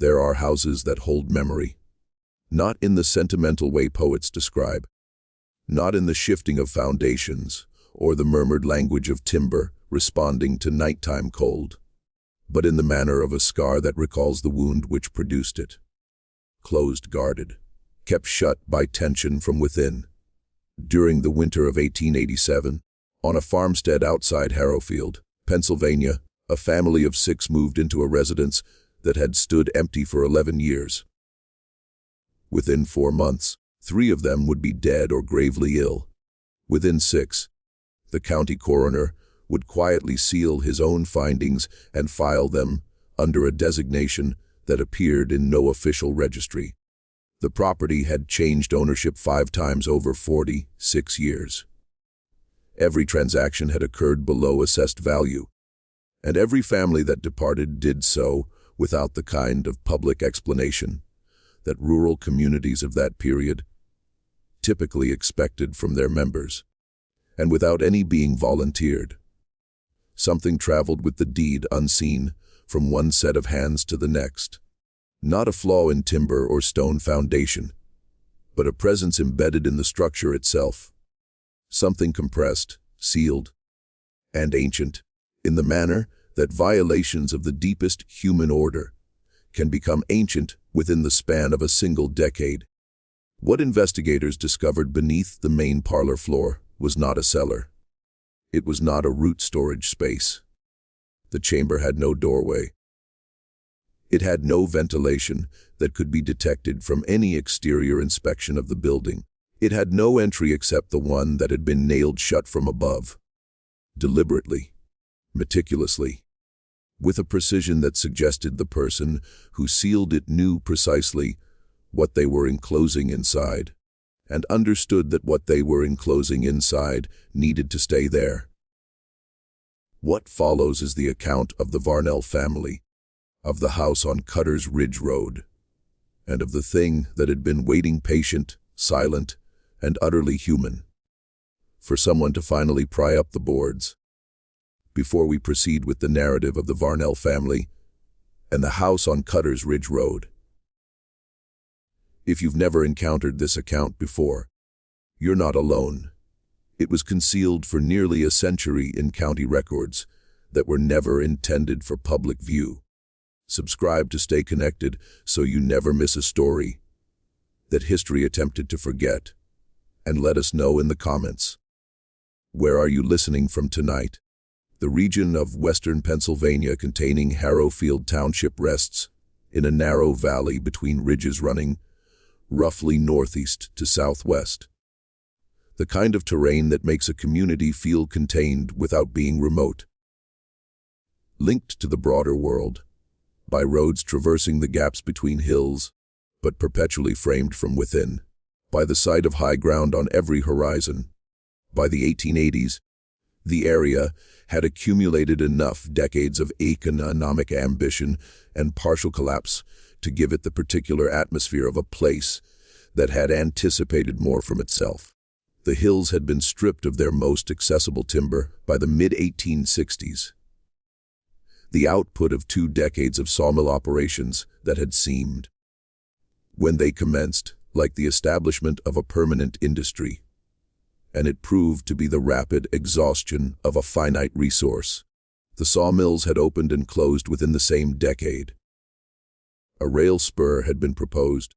There are houses that hold memory, not in the sentimental way poets describe, not in the shifting of foundations or the murmured language of timber responding to nighttime cold, but in the manner of a scar that recalls the wound which produced it. Closed, guarded, kept shut by tension from within. During the winter of 1887, on a farmstead outside Harrowfield, Pennsylvania, a family of 6 moved into a residence that had stood empty for 11 years. Within 4 months, 3 of them would be dead or gravely ill. Within 6, the county coroner would quietly seal his own findings and file them under a designation that appeared in no official registry. The property had changed ownership 5 times over 46 years. Every transaction had occurred below assessed value, and every family that departed did so without the kind of public explanation that rural communities of that period typically expected from their members, and without any being volunteered. Something traveled with the deed unseen from one set of hands to the next. Not a flaw in timber or stone foundation, but a presence embedded in the structure itself. Something compressed, sealed, and ancient, in the manner that violations of the deepest human order can become ancient within the span of a single decade. What investigators discovered beneath the main parlor floor was not a cellar. It was not a root storage space. The chamber had no doorway. It had no ventilation that could be detected from any exterior inspection of the building. It had no entry except the one that had been nailed shut from above. Deliberately, meticulously, with a precision that suggested the person who sealed it knew precisely what they were enclosing inside, and understood that what they were enclosing inside needed to stay there. What follows is the account of the Varnell family, of the house on Cutter's Ridge Road, and of the thing that had been waiting patient, silent, and utterly human, for someone to finally pry up the boards. Before we proceed with the narrative of the Varnell family and the house on Cutter's Ridge Road, if you've never encountered this account before, you're not alone. It was concealed for nearly a century in county records that were never intended for public view. Subscribe to stay connected so you never miss a story that history attempted to forget, and let us know in the comments. Where are you listening from tonight? The region of western Pennsylvania containing Harrowfield Township rests in a narrow valley between ridges running roughly northeast to southwest. The kind of terrain that makes a community feel contained without being remote. Linked to the broader world by roads traversing the gaps between hills, but perpetually framed from within, by the sight of high ground on every horizon. By the 1880s, the area had accumulated enough decades of economic ambition and partial collapse to give it the particular atmosphere of a place that had anticipated more from itself. The hills had been stripped of their most accessible timber by the mid-1860s. The output of 2 decades of sawmill operations that had seemed, when they commenced, like the establishment of a permanent industry, and it proved to be the rapid exhaustion of a finite resource. The sawmills had opened and closed within the same decade. A rail spur had been proposed,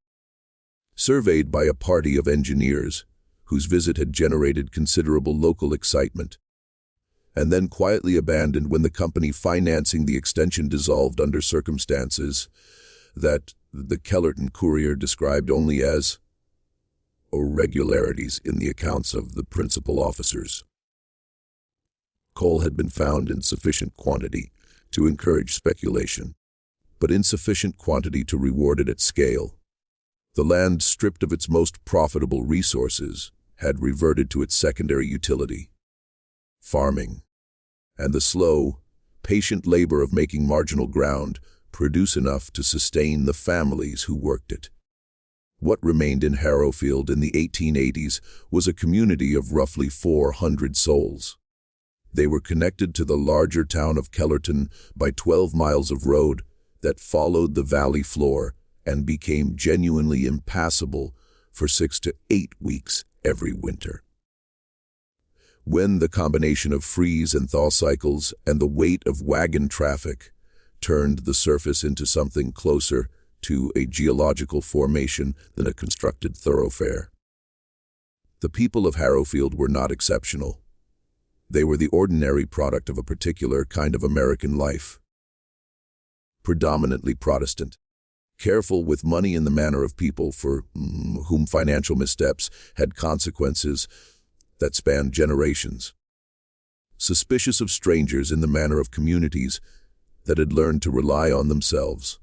surveyed by a party of engineers whose visit had generated considerable local excitement, and then quietly abandoned when the company financing the extension dissolved under circumstances that the Kellerton Courier described only as irregularities in the accounts of the principal officers. Coal had been found in sufficient quantity to encourage speculation, but insufficient quantity to reward it at scale. The land, stripped of its most profitable resources, had reverted to its secondary utility, farming, and the slow, patient labor of making marginal ground produce enough to sustain the families who worked it. What remained in Harrowfield in the 1880s was a community of roughly 400 souls. They were connected to the larger town of Kellerton by 12 miles of road that followed the valley floor and became genuinely impassable for 6 to 8 weeks every winter. When the combination of freeze and thaw cycles and the weight of wagon traffic turned the surface into something closer to a geological formation than a constructed thoroughfare. The people of Harrowfield were not exceptional. They were the ordinary product of a particular kind of American life. Predominantly Protestant, careful with money in the manner of people for whom financial missteps had consequences that spanned generations. Suspicious of strangers in the manner of communities that had learned to rely on themselves.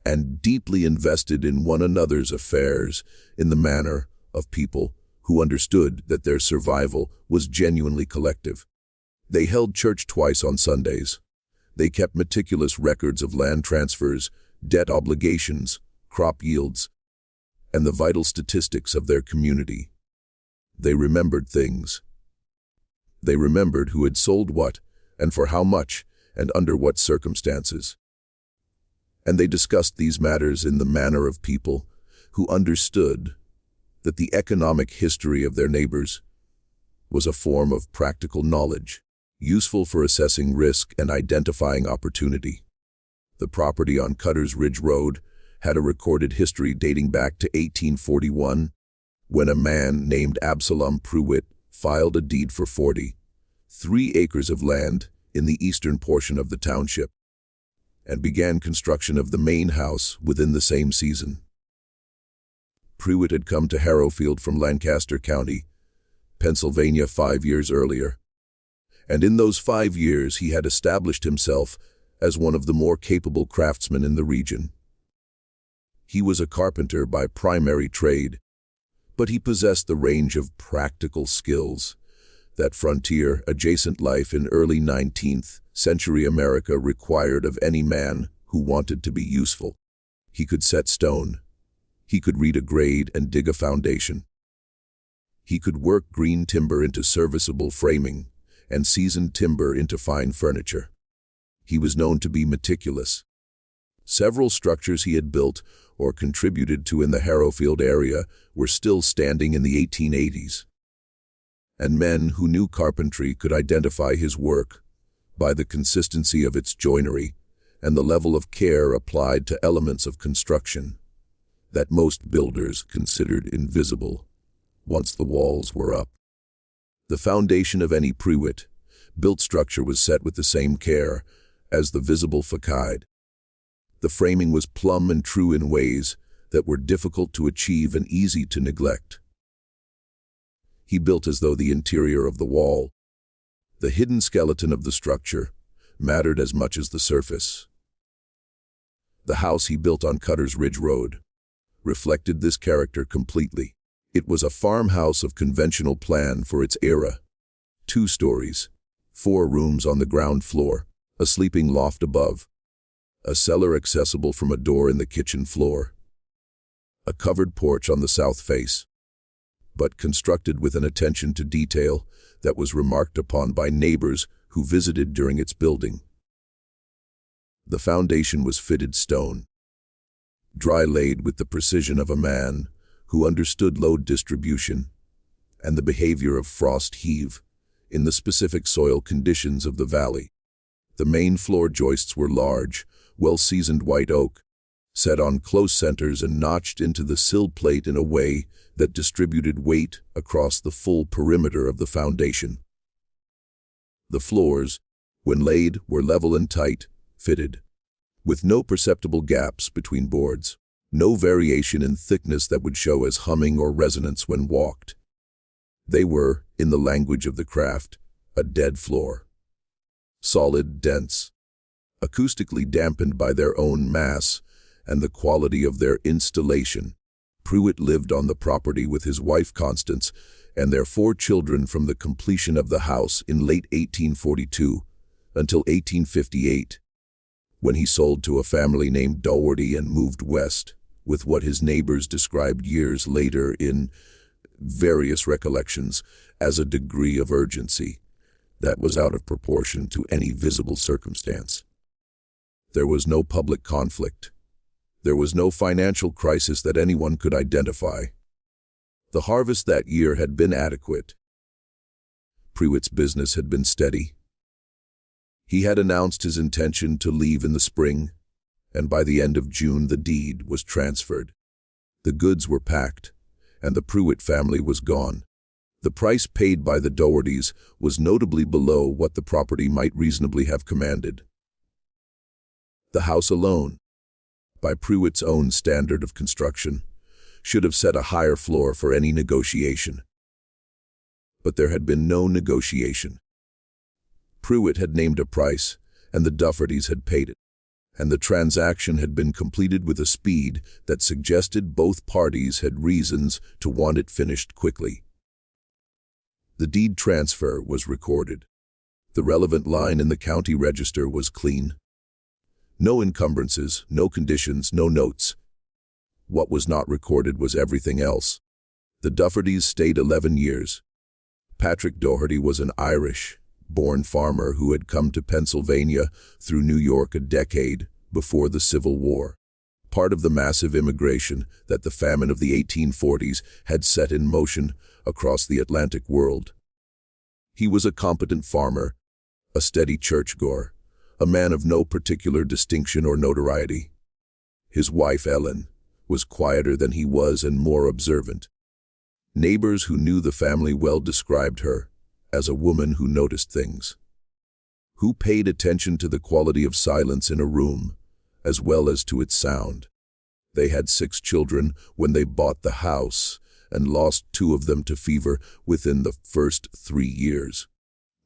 And deeply invested in one another's affairs in the manner of people who understood that their survival was genuinely collective. They held church twice on Sundays. They kept meticulous records of land transfers, debt obligations, crop yields, and the vital statistics of their community. They remembered things. They remembered who had sold what, and for how much, and under what circumstances. And they discussed these matters in the manner of people who understood that the economic history of their neighbors was a form of practical knowledge, useful for assessing risk and identifying opportunity. The property on Cutter's Ridge Road had a recorded history dating back to 1841, when a man named Absalom Prewitt filed a deed for 43 acres of land in the eastern portion of the township, and began construction of the main house within the same season. Prewitt had come to Harrowfield from Lancaster County, Pennsylvania 5 years earlier, and in those 5 years he had established himself as one of the more capable craftsmen in the region. He was a carpenter by primary trade, but he possessed the range of practical skills that frontier-adjacent life in early 19th century America required of any man who wanted to be useful. He could set stone. He could read a grade and dig a foundation. He could work green timber into serviceable framing and seasoned timber into fine furniture. He was known to be meticulous. Several structures he had built or contributed to in the Harrowfield area were still standing in the 1880s. And men who knew carpentry could identify his work by the consistency of its joinery and the level of care applied to elements of construction that most builders considered invisible once the walls were up. The foundation of any Prewitt-built structure was set with the same care as the visible facade. The framing was plumb and true in ways that were difficult to achieve and easy to neglect. He built as though the interior of the wall, the hidden skeleton of the structure, mattered as much as the surface. The house he built on Cutter's Ridge Road reflected this character completely. It was a farmhouse of conventional plan for its era. 2 stories, 4 rooms on the ground floor, a sleeping loft above, a cellar accessible from a door in the kitchen floor, a covered porch on the south face, but constructed with an attention to detail that was remarked upon by neighbors who visited during its building. The foundation was fitted stone, dry-laid with the precision of a man who understood load distribution and the behavior of frost heave in the specific soil conditions of the valley. The main floor joists were large, well-seasoned white oak, set on close centers and notched into the sill plate in a way that distributed weight across the full perimeter of the foundation. The floors, when laid, were level and tight, fitted, with no perceptible gaps between boards, no variation in thickness that would show as humming or resonance when walked. They were, in the language of the craft, a dead floor. Solid, dense, acoustically dampened by their own mass and the quality of their installation. Prewitt lived on the property with his wife Constance and their 4 children from the completion of the house in late 1842 until 1858, when he sold to a family named Dougherty and moved west, with what his neighbors described years later in various recollections as a degree of urgency that was out of proportion to any visible circumstance. There was no public conflict. There was no financial crisis that anyone could identify. The harvest that year had been adequate. Prewitt's business had been steady. He had announced his intention to leave in the spring, and by the end of June the deed was transferred. The goods were packed, and the Prewitt family was gone. The price paid by the Dohertys was notably below what the property might reasonably have commanded. The house alone, by Prewitt's own standard of construction, should have set a higher floor for any negotiation. But there had been no negotiation. Prewitt had named a price, and the Dohertys had paid it, and the transaction had been completed with a speed that suggested both parties had reasons to want it finished quickly. The deed transfer was recorded. The relevant line in the county register was clean. No encumbrances, no conditions, no notes. What was not recorded was everything else. The Dohertys stayed 11 years. Patrick Doherty was an Irish-born farmer who had come to Pennsylvania through New York a decade before the Civil War, part of the massive immigration that the famine of the 1840s had set in motion across the Atlantic world. He was a competent farmer, a steady churchgoer, a man of no particular distinction or notoriety. His wife, Ellen, was quieter than he was and more observant. Neighbors who knew the family well described her as a woman who noticed things, who paid attention to the quality of silence in a room as well as to its sound. They had 6 children when they bought the house and lost 2 of them to fever within the first 3 years.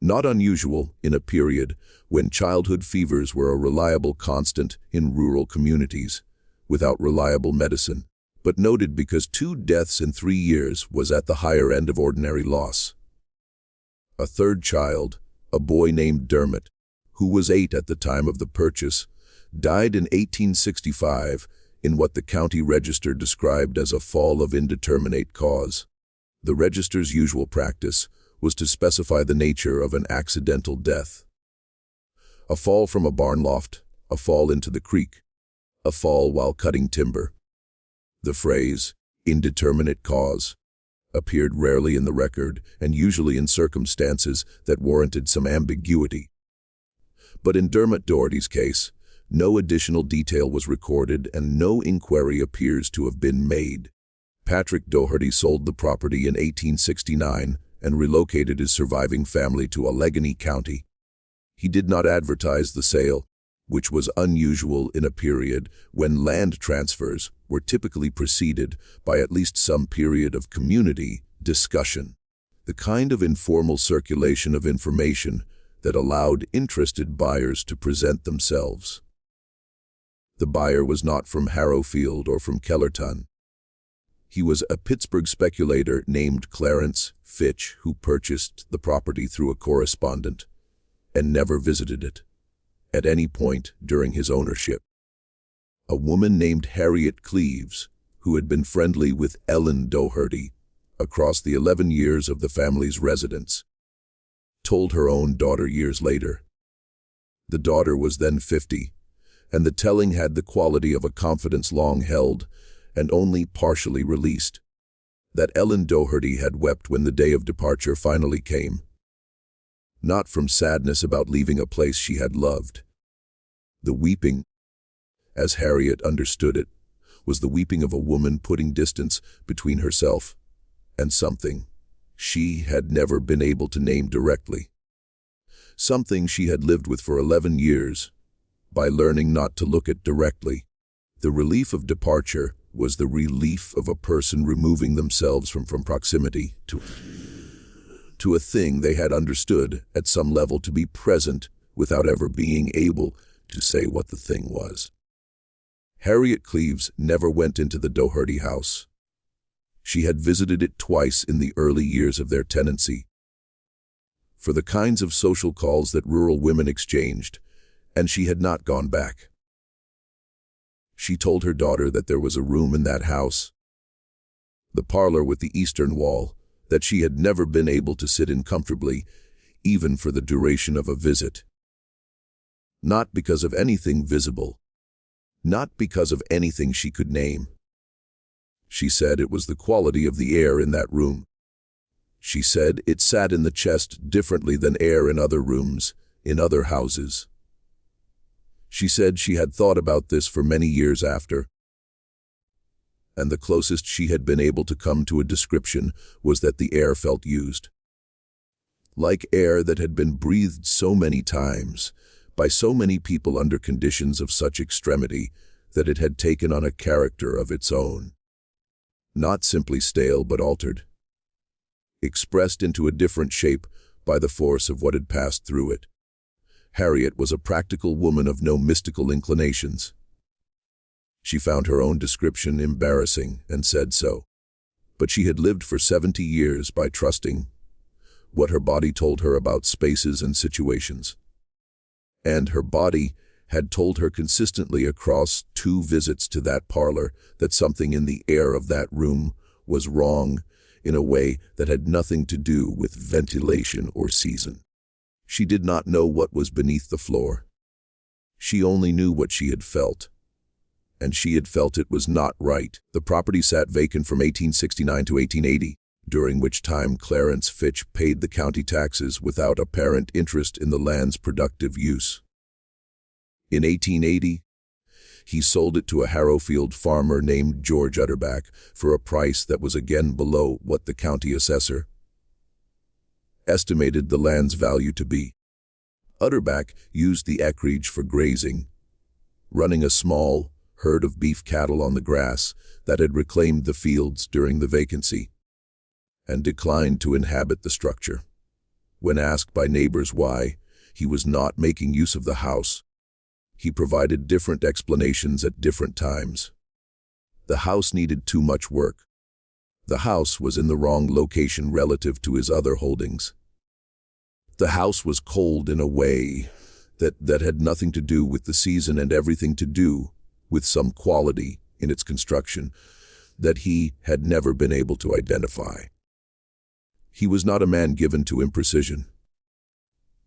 Not unusual in a period when childhood fevers were a reliable constant in rural communities, without reliable medicine, but noted because 2 deaths in 3 years was at the higher end of ordinary loss. A third child, a boy named Dermot, who was 8 at the time of the purchase, died in 1865 in what the county register described as a fall of indeterminate cause. The register's usual practice was to specify the nature of an accidental death. A fall from a barn loft, a fall into the creek, a fall while cutting timber. The phrase, indeterminate cause, appeared rarely in the record and usually in circumstances that warranted some ambiguity. But in Dermot Doherty's case, no additional detail was recorded and no inquiry appears to have been made. Patrick Doherty sold the property in 1869 and relocated his surviving family to Allegheny County. He did not advertise the sale, which was unusual in a period when land transfers were typically preceded by at least some period of community discussion, the kind of informal circulation of information that allowed interested buyers to present themselves. The buyer was not from Harrowfield or from Kellerton. He was a Pittsburgh speculator named Clarence Fitch who purchased the property through a correspondent and never visited it at any point during his ownership. A woman named Harriet Cleves, who had been friendly with Ellen Doherty across the 11 years of the family's residence, told her own daughter years later. The daughter was then 50, and the telling had the quality of a confidence long held and only partially released, that Ellen Doherty had wept when the day of departure finally came. Not from sadness about leaving a place she had loved. The weeping, as Harriet understood it, was the weeping of a woman putting distance between herself and something she had never been able to name directly. Something she had lived with for 11 years, by learning not to look at directly. The relief of departure was the relief of a person removing themselves from proximity to a thing they had understood at some level to be present without ever being able to say what the thing was. Harriet Cleves never went into the Doherty house. She had visited it twice in the early years of their tenancy, for the kinds of social calls that rural women exchanged, and she had not gone back. She told her daughter that there was a room in that house, the parlor with the eastern wall, that she had never been able to sit in comfortably, even for the duration of a visit. Not because of anything visible. Not because of anything she could name. She said it was the quality of the air in that room. She said it sat in the chest differently than air in other rooms, in other houses. She said she had thought about this for many years after, and the closest she had been able to come to a description was that the air felt used. Like air that had been breathed so many times, by so many people under conditions of such extremity, that it had taken on a character of its own. Not simply stale but altered. Expressed into a different shape by the force of what had passed through it. Harriet was a practical woman of no mystical inclinations. She found her own description embarrassing and said so. But she had lived for 70 years by trusting what her body told her about spaces and situations. And her body had told her consistently across 2 visits to that parlor that something in the air of that room was wrong in a way that had nothing to do with ventilation or season. She did not know what was beneath the floor. She only knew what she had felt. And she had felt it was not right. The property sat vacant from 1869 to 1880, during which time Clarence Fitch paid the county taxes without apparent interest in the land's productive use. In 1880, he sold it to a Harrowfield farmer named George Utterback for a price that was again below what the county assessor estimated the land's value to be. Utterback used the acreage for grazing, running a small herd of beef cattle on the grass that had reclaimed the fields during the vacancy, and declined to inhabit the structure. When asked by neighbors why he was not making use of the house, he provided different explanations at different times. The house needed too much work. The house was in the wrong location relative to his other holdings. The house was cold in a way that had nothing to do with the season and everything to do with some quality in its construction that he had never been able to identify. He was not a man given to imprecision.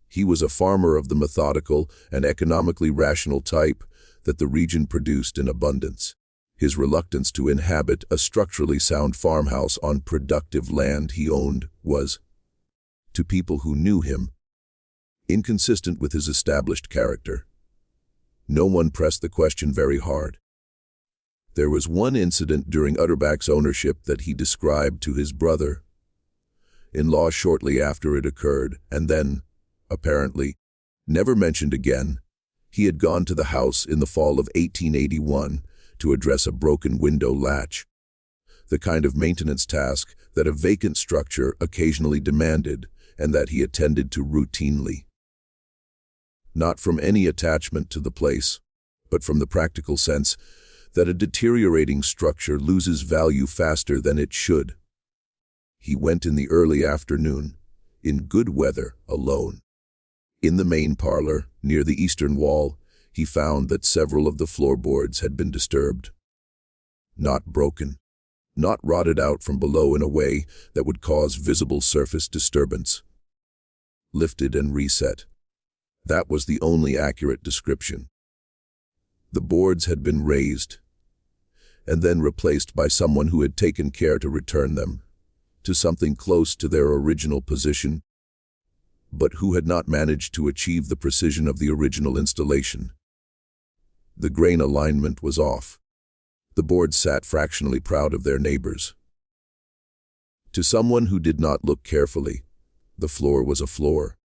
He was a farmer of the methodical and economically rational type that the region produced in abundance. His reluctance to inhabit a structurally sound farmhouse on productive land he owned was, to people who knew him, inconsistent with his established character. No one pressed the question very hard. There was one incident during Utterback's ownership that he described to his brother-in-law shortly after it occurred, and then, apparently, never mentioned again. He had gone to the house in the fall of 1881 to address a broken window latch, the kind of maintenance task that a vacant structure occasionally demanded and that he attended to routinely. Not from any attachment to the place, but from the practical sense that a deteriorating structure loses value faster than it should. He went in the early afternoon, in good weather, alone. In the main parlor, near the eastern wall, he found that several of the floorboards had been disturbed. Not broken, not rotted out from below in a way that would cause visible surface disturbance. Lifted and reset. That was the only accurate description. The boards had been raised, and then replaced by someone who had taken care to return them to something close to their original position, but who had not managed to achieve the precision of the original installation. The grain alignment was off. The boards sat fractionally proud of their neighbors. To someone who did not look carefully, the floor was a floor.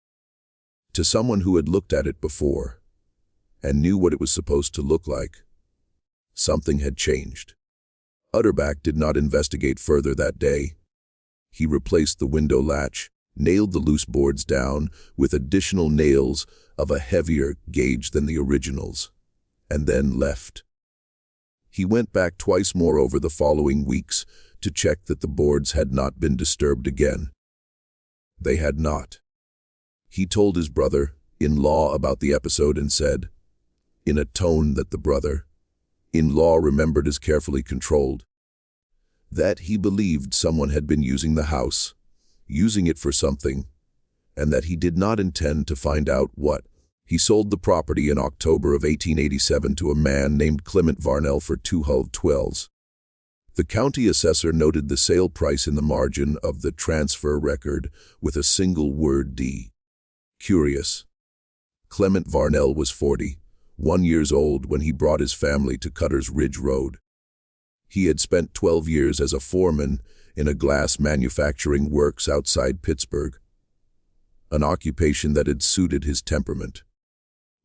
To someone who had looked at it before and knew what it was supposed to look like, something had changed. Utterback did not investigate further that day. He replaced the window latch, nailed the loose boards down with additional nails of a heavier gauge than the originals, and then left. He went back twice more over the following weeks to check that the boards had not been disturbed again. They had not. He told his brother-in-law about the episode and said, in a tone that the brother-in-law remembered as carefully controlled, that he believed someone had been using the house, using it for something, and that he did not intend to find out what. He sold the property in October of 1887 to a man named Clement Varnell for $212. The county assessor noted the sale price in the margin of the transfer record with a single word D. Curious. Clement Varnell was 41 years old when he brought his family to Cutter's Ridge Road. He had spent 12 years as a foreman in a glass manufacturing works outside Pittsburgh, an occupation that had suited his temperament.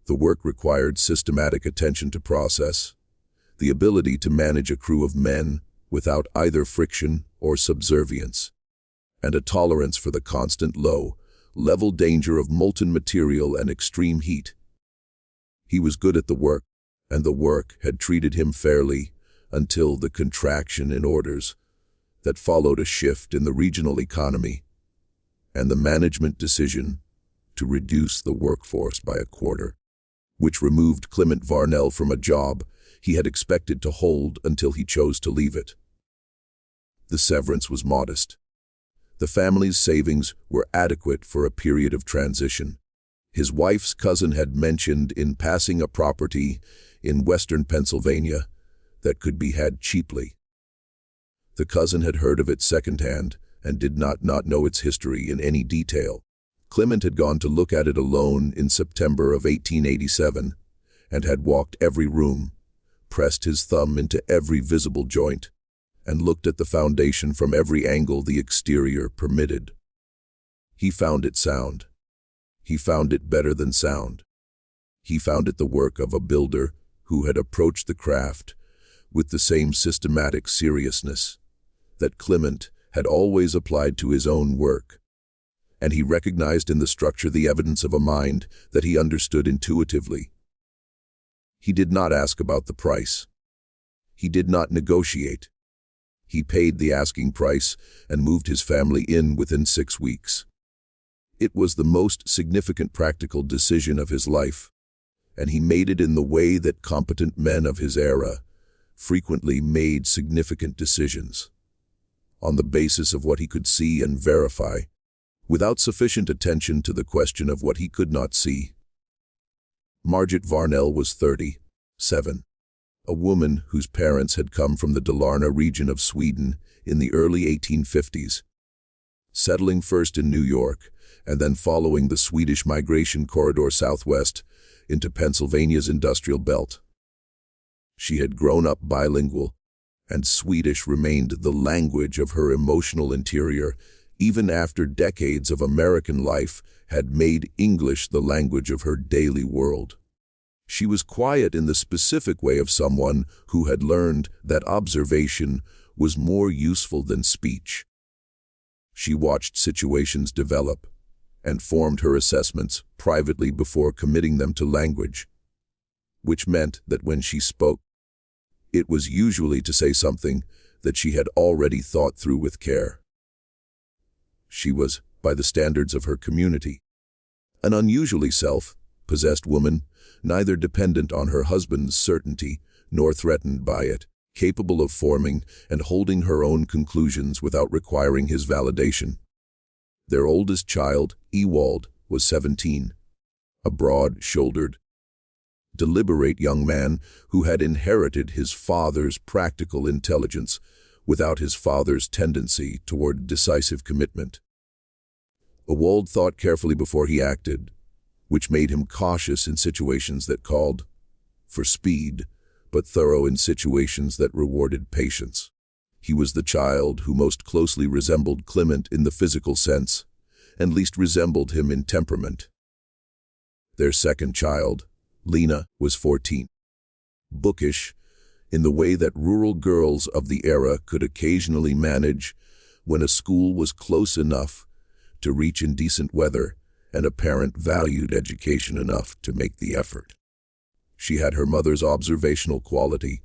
The work required systematic attention to process, the ability to manage a crew of men without either friction or subservience, and a tolerance for the constant low-level danger of molten material and extreme heat. He was good at the work, and the work had treated him fairly until the contraction in orders that followed a shift in the regional economy and the management decision to reduce the workforce by a quarter, which removed Clement Varnell from a job he had expected to hold until he chose to leave it. The severance was modest. The family's savings were adequate for a period of transition. His wife's cousin had mentioned in passing a property in western Pennsylvania that could be had cheaply. The cousin had heard of it secondhand and did not know its history in any detail. Clement had gone to look at it alone in September of 1887 and had walked every room, pressed his thumb into every visible joint, and looked at the foundation from every angle the exterior permitted. He found it sound. He found it better than sound. He found it the work of a builder who had approached the craft with the same systematic seriousness that Clement had always applied to his own work, and he recognized in the structure the evidence of a mind that he understood intuitively. He did not ask about the price. He did not negotiate. He paid the asking price and moved his family in within 6 weeks. It was the most significant practical decision of his life, and he made it in the way that competent men of his era frequently made significant decisions, on the basis of what he could see and verify, without sufficient attention to the question of what he could not see. Margit Varnell was 37, a woman whose parents had come from the Dalarna region of Sweden in the early 1850s, settling first in New York and then following the Swedish migration corridor southwest into Pennsylvania's industrial belt. She had grown up bilingual, and Swedish remained the language of her emotional interior even after decades of American life had made English the language of her daily world. She was quiet in the specific way of someone who had learned that observation was more useful than speech. She watched situations develop and formed her assessments privately before committing them to language, which meant that when she spoke, it was usually to say something that she had already thought through with care. She was, by the standards of her community, an unusually self-possessed woman, neither dependent on her husband's certainty nor threatened by it, capable of forming and holding her own conclusions without requiring his validation. Their oldest child, Ewald, was 17, a broad-shouldered, deliberate young man who had inherited his father's practical intelligence without his father's tendency toward decisive commitment. Ewald thought carefully before he acted, which made him cautious in situations that called for speed, but thorough in situations that rewarded patience. He was the child who most closely resembled Clement in the physical sense, and least resembled him in temperament. Their second child, Lena, was 14. Bookish, in the way that rural girls of the era could occasionally manage when a school was close enough to reach in decent weather and a parent valued education enough to make the effort. She had her mother's observational quality,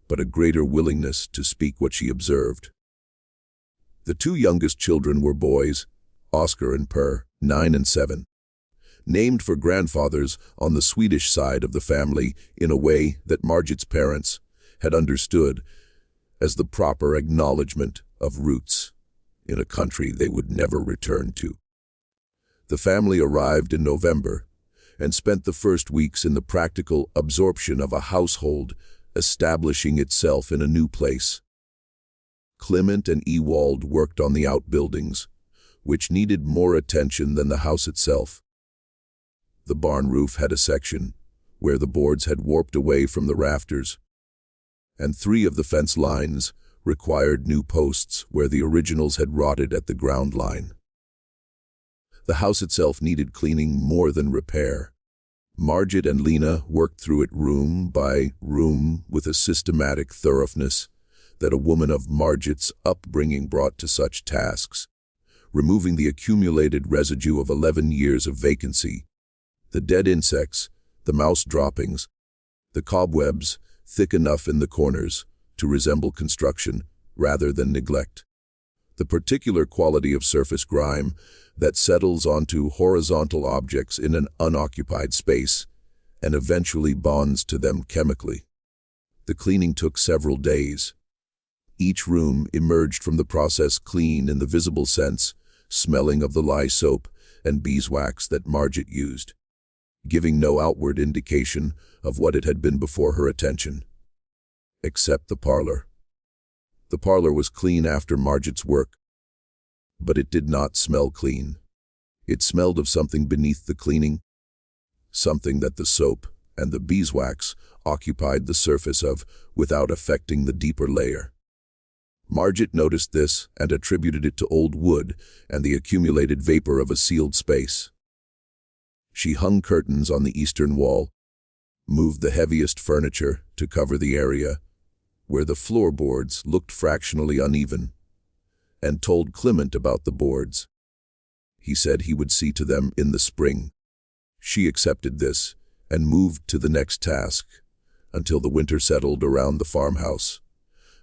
but a greater willingness to speak what she observed. The two youngest children were boys, Oscar and Per, 9 and 7, named for grandfathers on the Swedish side of the family in a way that Margit's parents had understood as the proper acknowledgement of roots in a country they would never return to. The family arrived in November, and spent the first weeks in the practical absorption of a household, establishing itself in a new place. Clement and Ewald worked on the outbuildings, which needed more attention than the house itself. The barn roof had a section where the boards had warped away from the rafters, and 3 of the fence lines required new posts where the originals had rotted at the ground line. The house itself needed cleaning more than repair. Margit and Lena worked through it room by room with a systematic thoroughness that a woman of Margit's upbringing brought to such tasks, removing the accumulated residue of 11 years of vacancy, the dead insects, the mouse droppings, the cobwebs thick enough in the corners to resemble construction rather than neglect, the particular quality of surface grime that settles onto horizontal objects in an unoccupied space and eventually bonds to them chemically. The cleaning took several days. Each room emerged from the process clean in the visible sense, smelling of the lye soap and beeswax that Margit used, giving no outward indication of what it had been before her attention. Except the parlor. The parlor was clean after Margit's work, but it did not smell clean. It smelled of something beneath the cleaning, something that the soap and the beeswax occupied the surface of without affecting the deeper layer. Margit noticed this and attributed it to old wood and the accumulated vapor of a sealed space. She hung curtains on the eastern wall, moved the heaviest furniture to cover the area where the floorboards looked fractionally uneven, and told Clement about the boards. He said he would see to them in the spring. She accepted this and moved to the next task until the winter settled around the farmhouse,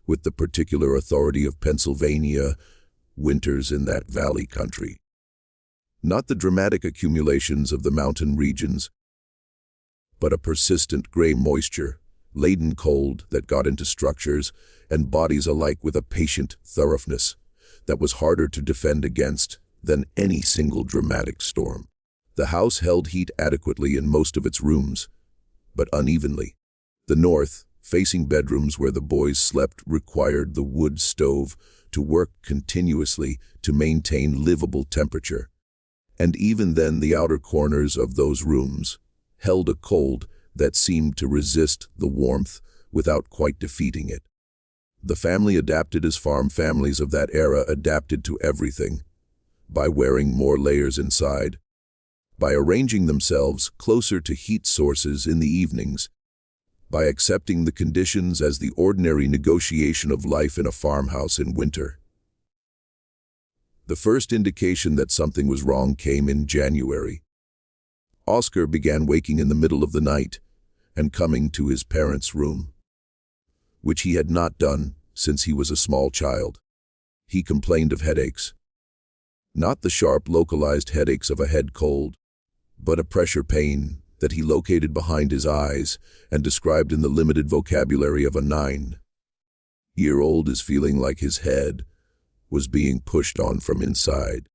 with the particular authority of Pennsylvania, winters in that valley country. Not the dramatic accumulations of the mountain regions, but a persistent gray moisture, laden cold that got into structures and bodies alike with a patient thoroughness that was harder to defend against than any single dramatic storm. The house held heat adequately in most of its rooms, but unevenly. The north-facing bedrooms where the boys slept required the wood stove to work continuously to maintain livable temperature, and even then the outer corners of those rooms held a cold that seemed to resist the warmth without quite defeating it. The family adapted as farm families of that era adapted to everything, by wearing more layers inside, by arranging themselves closer to heat sources in the evenings, by accepting the conditions as the ordinary negotiation of life in a farmhouse in winter. The first indication that something was wrong came in January. Oscar began waking in the middle of the night and coming to his parents' room, which he had not done since he was a small child. He complained of headaches. Not the sharp, localized headaches of a head cold, but a pressure pain that he located behind his eyes and described in the limited vocabulary of a 9-year-old as feeling like his head was being pushed on from inside.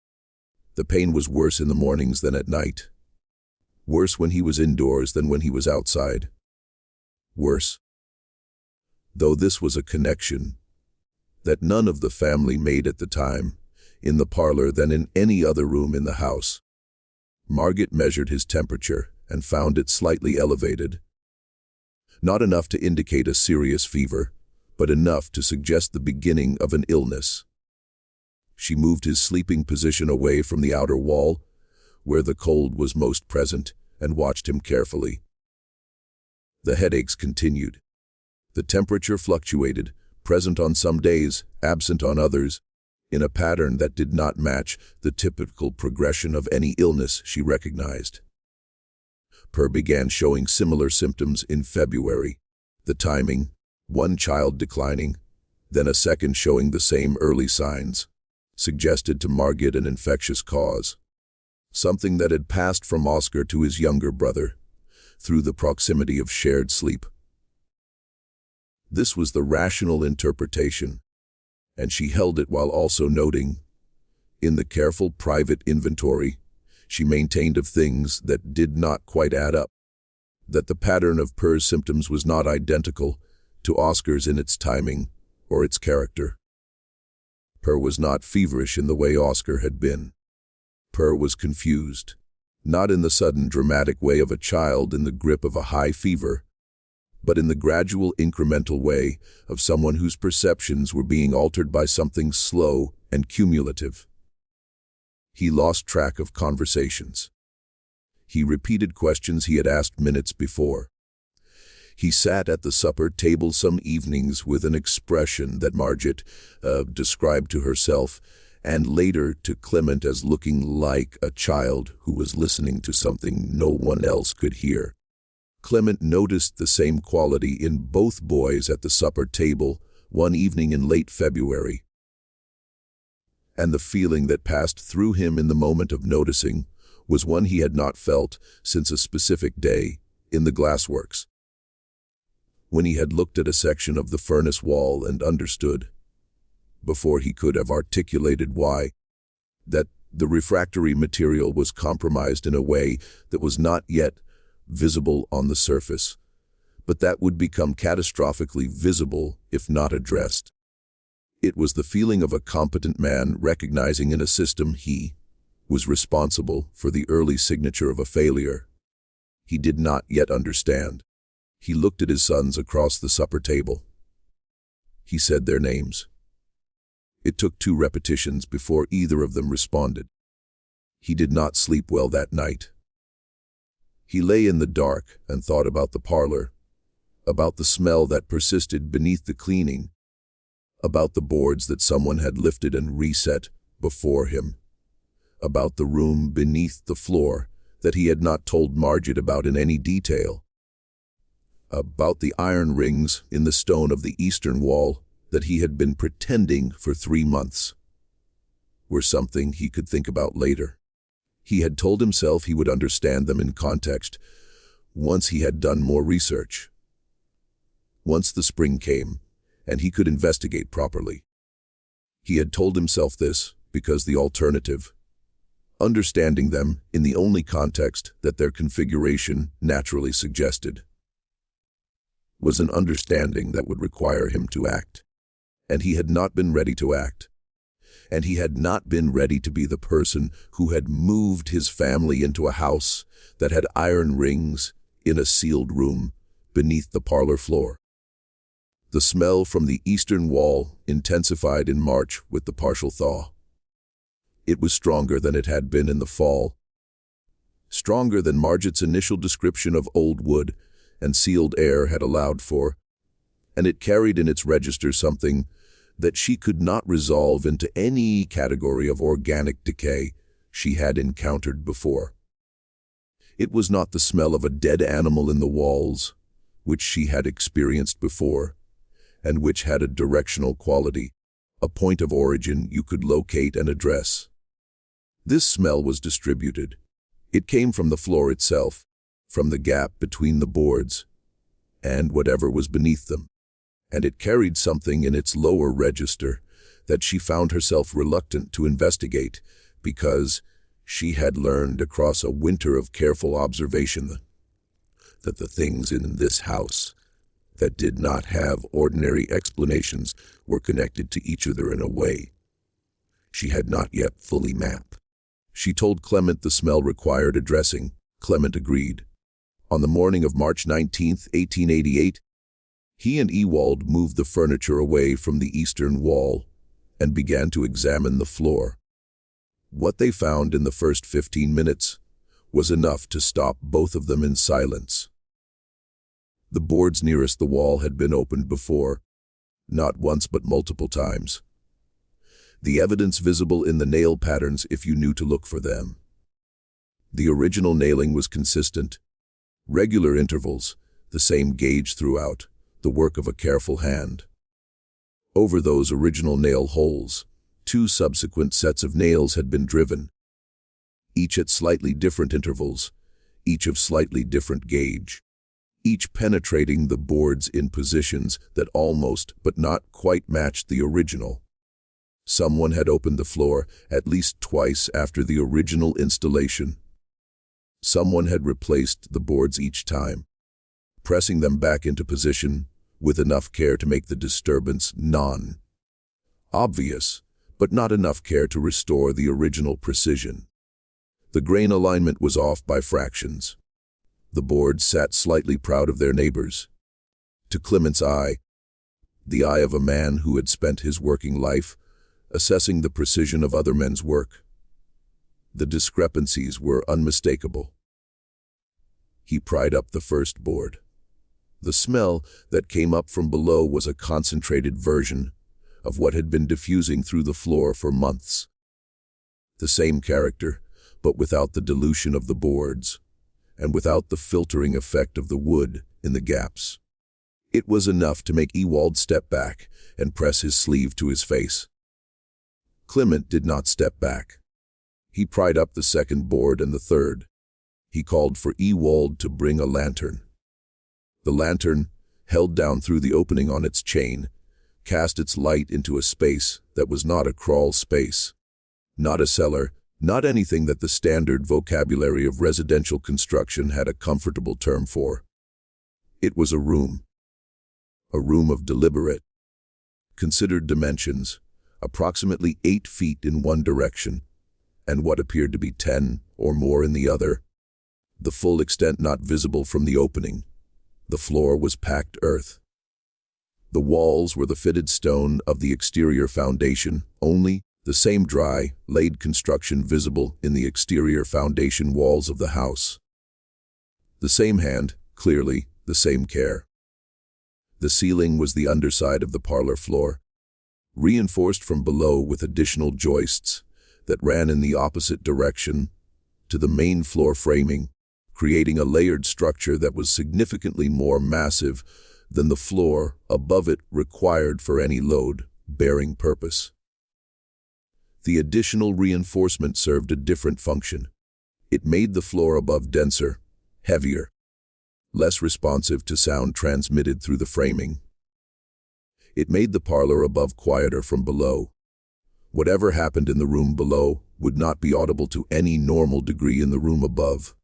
The pain was worse in the mornings than at night. Worse when he was indoors than when he was outside. Worse, though this was a connection that none of the family made at the time, in the parlor than in any other room in the house. Margit measured his temperature and found it slightly elevated. Not enough to indicate a serious fever, but enough to suggest the beginning of an illness. She moved his sleeping position away from the outer wall, where the cold was most present, and watched him carefully. The headaches continued. The temperature fluctuated, present on some days, absent on others, in a pattern that did not match the typical progression of any illness she recognized. Per began showing similar symptoms in February. The timing, one child declining, then a second showing the same early signs, suggested to Margit an infectious cause. Something that had passed from Oscar to his younger brother, through the proximity of shared sleep. This was the rational interpretation, and she held it while also noting, in the careful private inventory, she maintained of things that did not quite add up, that the pattern of Per's symptoms was not identical to Oscar's in its timing or its character. Per was not feverish in the way Oscar had been. Per was confused, not in the sudden dramatic way of a child in the grip of a high fever, but in the gradual incremental way of someone whose perceptions were being altered by something slow and cumulative. He lost track of conversations. He repeated questions he had asked minutes before. He sat at the supper table some evenings with an expression that Margit described to herself and later to Clement as looking like a child who was listening to something no one else could hear. Clement noticed the same quality in both boys at the supper table one evening in late February. And the feeling that passed through him in the moment of noticing was one he had not felt since a specific day in the glassworks, when he had looked at a section of the furnace wall and understood, before he could have articulated why, that the refractory material was compromised in a way that was not yet visible on the surface, but that would become catastrophically visible if not addressed. It was the feeling of a competent man recognizing in a system he was responsible for the early signature of a failure he did not yet understand. He looked at his sons across the supper table. He said their names. It took 2 repetitions before either of them responded. He did not sleep well that night. He lay in the dark and thought about the parlor, about the smell that persisted beneath the cleaning, about the boards that someone had lifted and reset before him, about the room beneath the floor that he had not told Margit about in any detail, about the iron rings in the stone of the eastern wall that he had been pretending for 3 months were something he could think about later. He had told himself he would understand them in context once he had done more research, once the spring came and he could investigate properly. He had told himself this because the alternative, understanding them in the only context that their configuration naturally suggested, was an understanding that would require him to act. And he had not been ready to act. And he had not been ready to be the person who had moved his family into a house that had iron rings in a sealed room beneath the parlor floor. The smell from the eastern wall intensified in March with the partial thaw. It was stronger than it had been in the fall, stronger than Margit's initial description of old wood and sealed air had allowed for, and it carried in its register something that she could not resolve into any category of organic decay she had encountered before. It was not the smell of a dead animal in the walls, which she had experienced before, and which had a directional quality, a point of origin you could locate and address. This smell was distributed. It came from the floor itself, from the gap between the boards, and whatever was beneath them. And it carried something in its lower register that she found herself reluctant to investigate because she had learned across a winter of careful observation that the things in this house that did not have ordinary explanations were connected to each other in a way she had not yet fully mapped. She told Clement the smell required addressing. Clement agreed. On the morning of March 19, 1888, he and Ewald moved the furniture away from the eastern wall and began to examine the floor. What they found in the first 15 minutes was enough to stop both of them in silence. The boards nearest the wall had been opened before, not once but multiple times. The evidence visible in the nail patterns if you knew to look for them. The original nailing was consistent, regular intervals, the same gauge throughout, the work of a careful hand. Over those original nail holes, 2 subsequent sets of nails had been driven, each at slightly different intervals, each of slightly different gauge, each penetrating the boards in positions that almost but not quite matched the original. Someone had opened the floor at least twice after the original installation Someone had replaced the boards each time, pressing them back into position with enough care to make the disturbance non-obvious, but not enough care to restore the original precision. The grain alignment was off by fractions. The boards sat slightly proud of their neighbors. To Clement's eye, the eye of a man who had spent his working life assessing the precision of other men's work, the discrepancies were unmistakable. He pried up the first board. The smell that came up from below was a concentrated version of what had been diffusing through the floor for months. The same character, but without the dilution of the boards, and without the filtering effect of the wood in the gaps. It was enough to make Ewald step back and press his sleeve to his face. Clement did not step back. He pried up the second board and the third. He called for Ewald to bring a lantern. The lantern, held down through the opening on its chain, cast its light into a space that was not a crawl space, not a cellar, not anything that the standard vocabulary of residential construction had a comfortable term for. It was a room of deliberate, considered dimensions, approximately 8 feet in one direction, and what appeared to be 10 or more in the other, the full extent not visible from the opening. The floor was packed earth. The walls were the fitted stone of the exterior foundation, only the same dry, laid construction visible in the exterior foundation walls of the house. The same hand, clearly, the same care. The ceiling was the underside of the parlor floor, reinforced from below with additional joists that ran in the opposite direction to the main floor framing, creating a layered structure that was significantly more massive than the floor above it required for any load-bearing purpose. The additional reinforcement served a different function. It made the floor above denser, heavier, less responsive to sound transmitted through the framing. It made the parlor above quieter from below. Whatever happened in the room below would not be audible to any normal degree in the room above.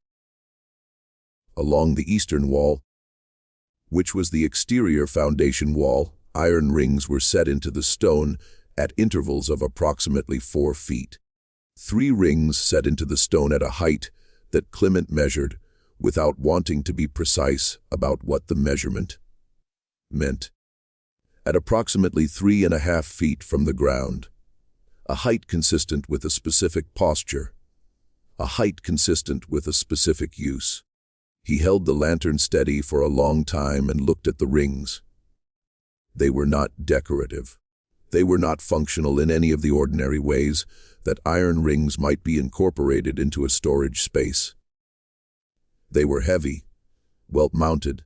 Along the eastern wall, which was the exterior foundation wall, iron rings were set into the stone at intervals of approximately 4 feet. 3 rings set into the stone at a height that Clement measured without wanting to be precise about what the measurement meant. At approximately 3.5 feet from the ground, a height consistent with a specific posture, a height consistent with a specific use. He held the lantern steady for a long time and looked at the rings. They were not decorative. They were not functional in any of the ordinary ways that iron rings might be incorporated into a storage space. They were heavy, well-mounted,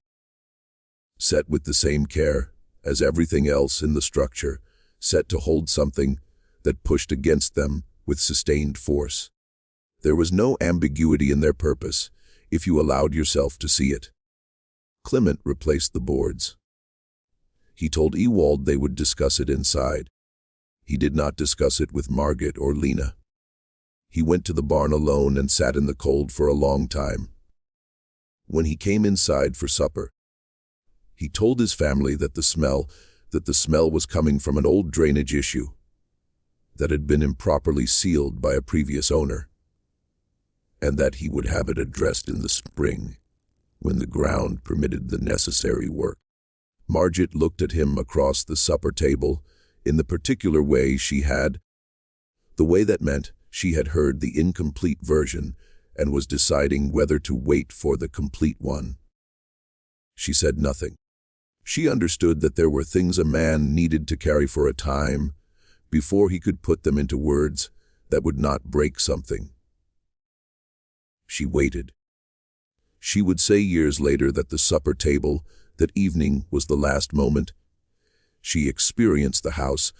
set with the same care as everything else in the structure, set to hold something that pushed against them with sustained force. There was no ambiguity in their purpose if you allowed yourself to see it. Clement replaced the boards. He told Ewald they would discuss it inside. He did not discuss it with Margit or Lena. He went to the barn alone and sat in the cold for a long time. When he came inside for supper, he told his family that the smell was coming from an old drainage issue that had been improperly sealed by a previous owner, and that he would have it addressed in the spring when the ground permitted the necessary work. Margit looked at him across the supper table in the particular way she had, the way that meant she had heard the incomplete version and was deciding whether to wait for the complete one. She said nothing. She understood that there were things a man needed to carry for a time before he could put them into words that would not break something. She waited. She would say years later that the supper table, that evening, was the last moment she experienced the house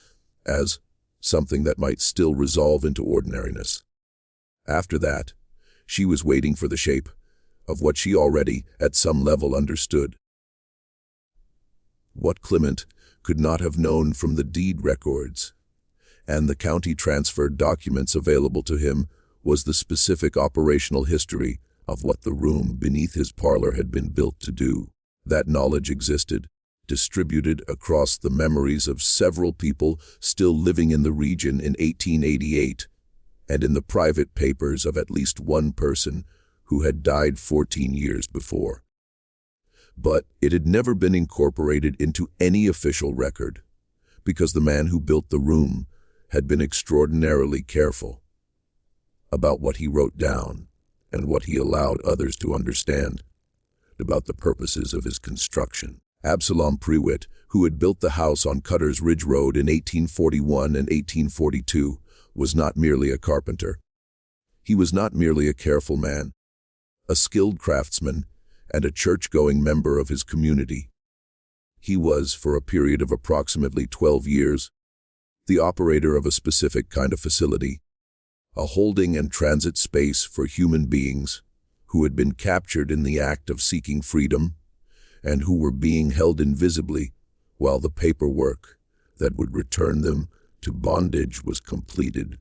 as something that might still resolve into ordinariness. After that, she was waiting for the shape of what she already, at some level, understood. What Clement could not have known from the deed records and the county transferred documents available to him was the specific operational history of what the room beneath his parlor had been built to do. That knowledge existed, distributed across the memories of several people still living in the region in 1888, and in the private papers of at least one person who had died 14 years before. But it had never been incorporated into any official record, because the man who built the room had been extraordinarily careful about what he wrote down and what he allowed others to understand about the purposes of his construction. Absalom Prewitt, who had built the house on Cutter's Ridge Road in 1841 and 1842, was not merely a carpenter. He was not merely a careful man, a skilled craftsman, and a church-going member of his community. He was, for a period of approximately 12 years, the operator of a specific kind of facility, a holding and transit space for human beings who had been captured in the act of seeking freedom and who were being held invisibly while the paperwork that would return them to bondage was completed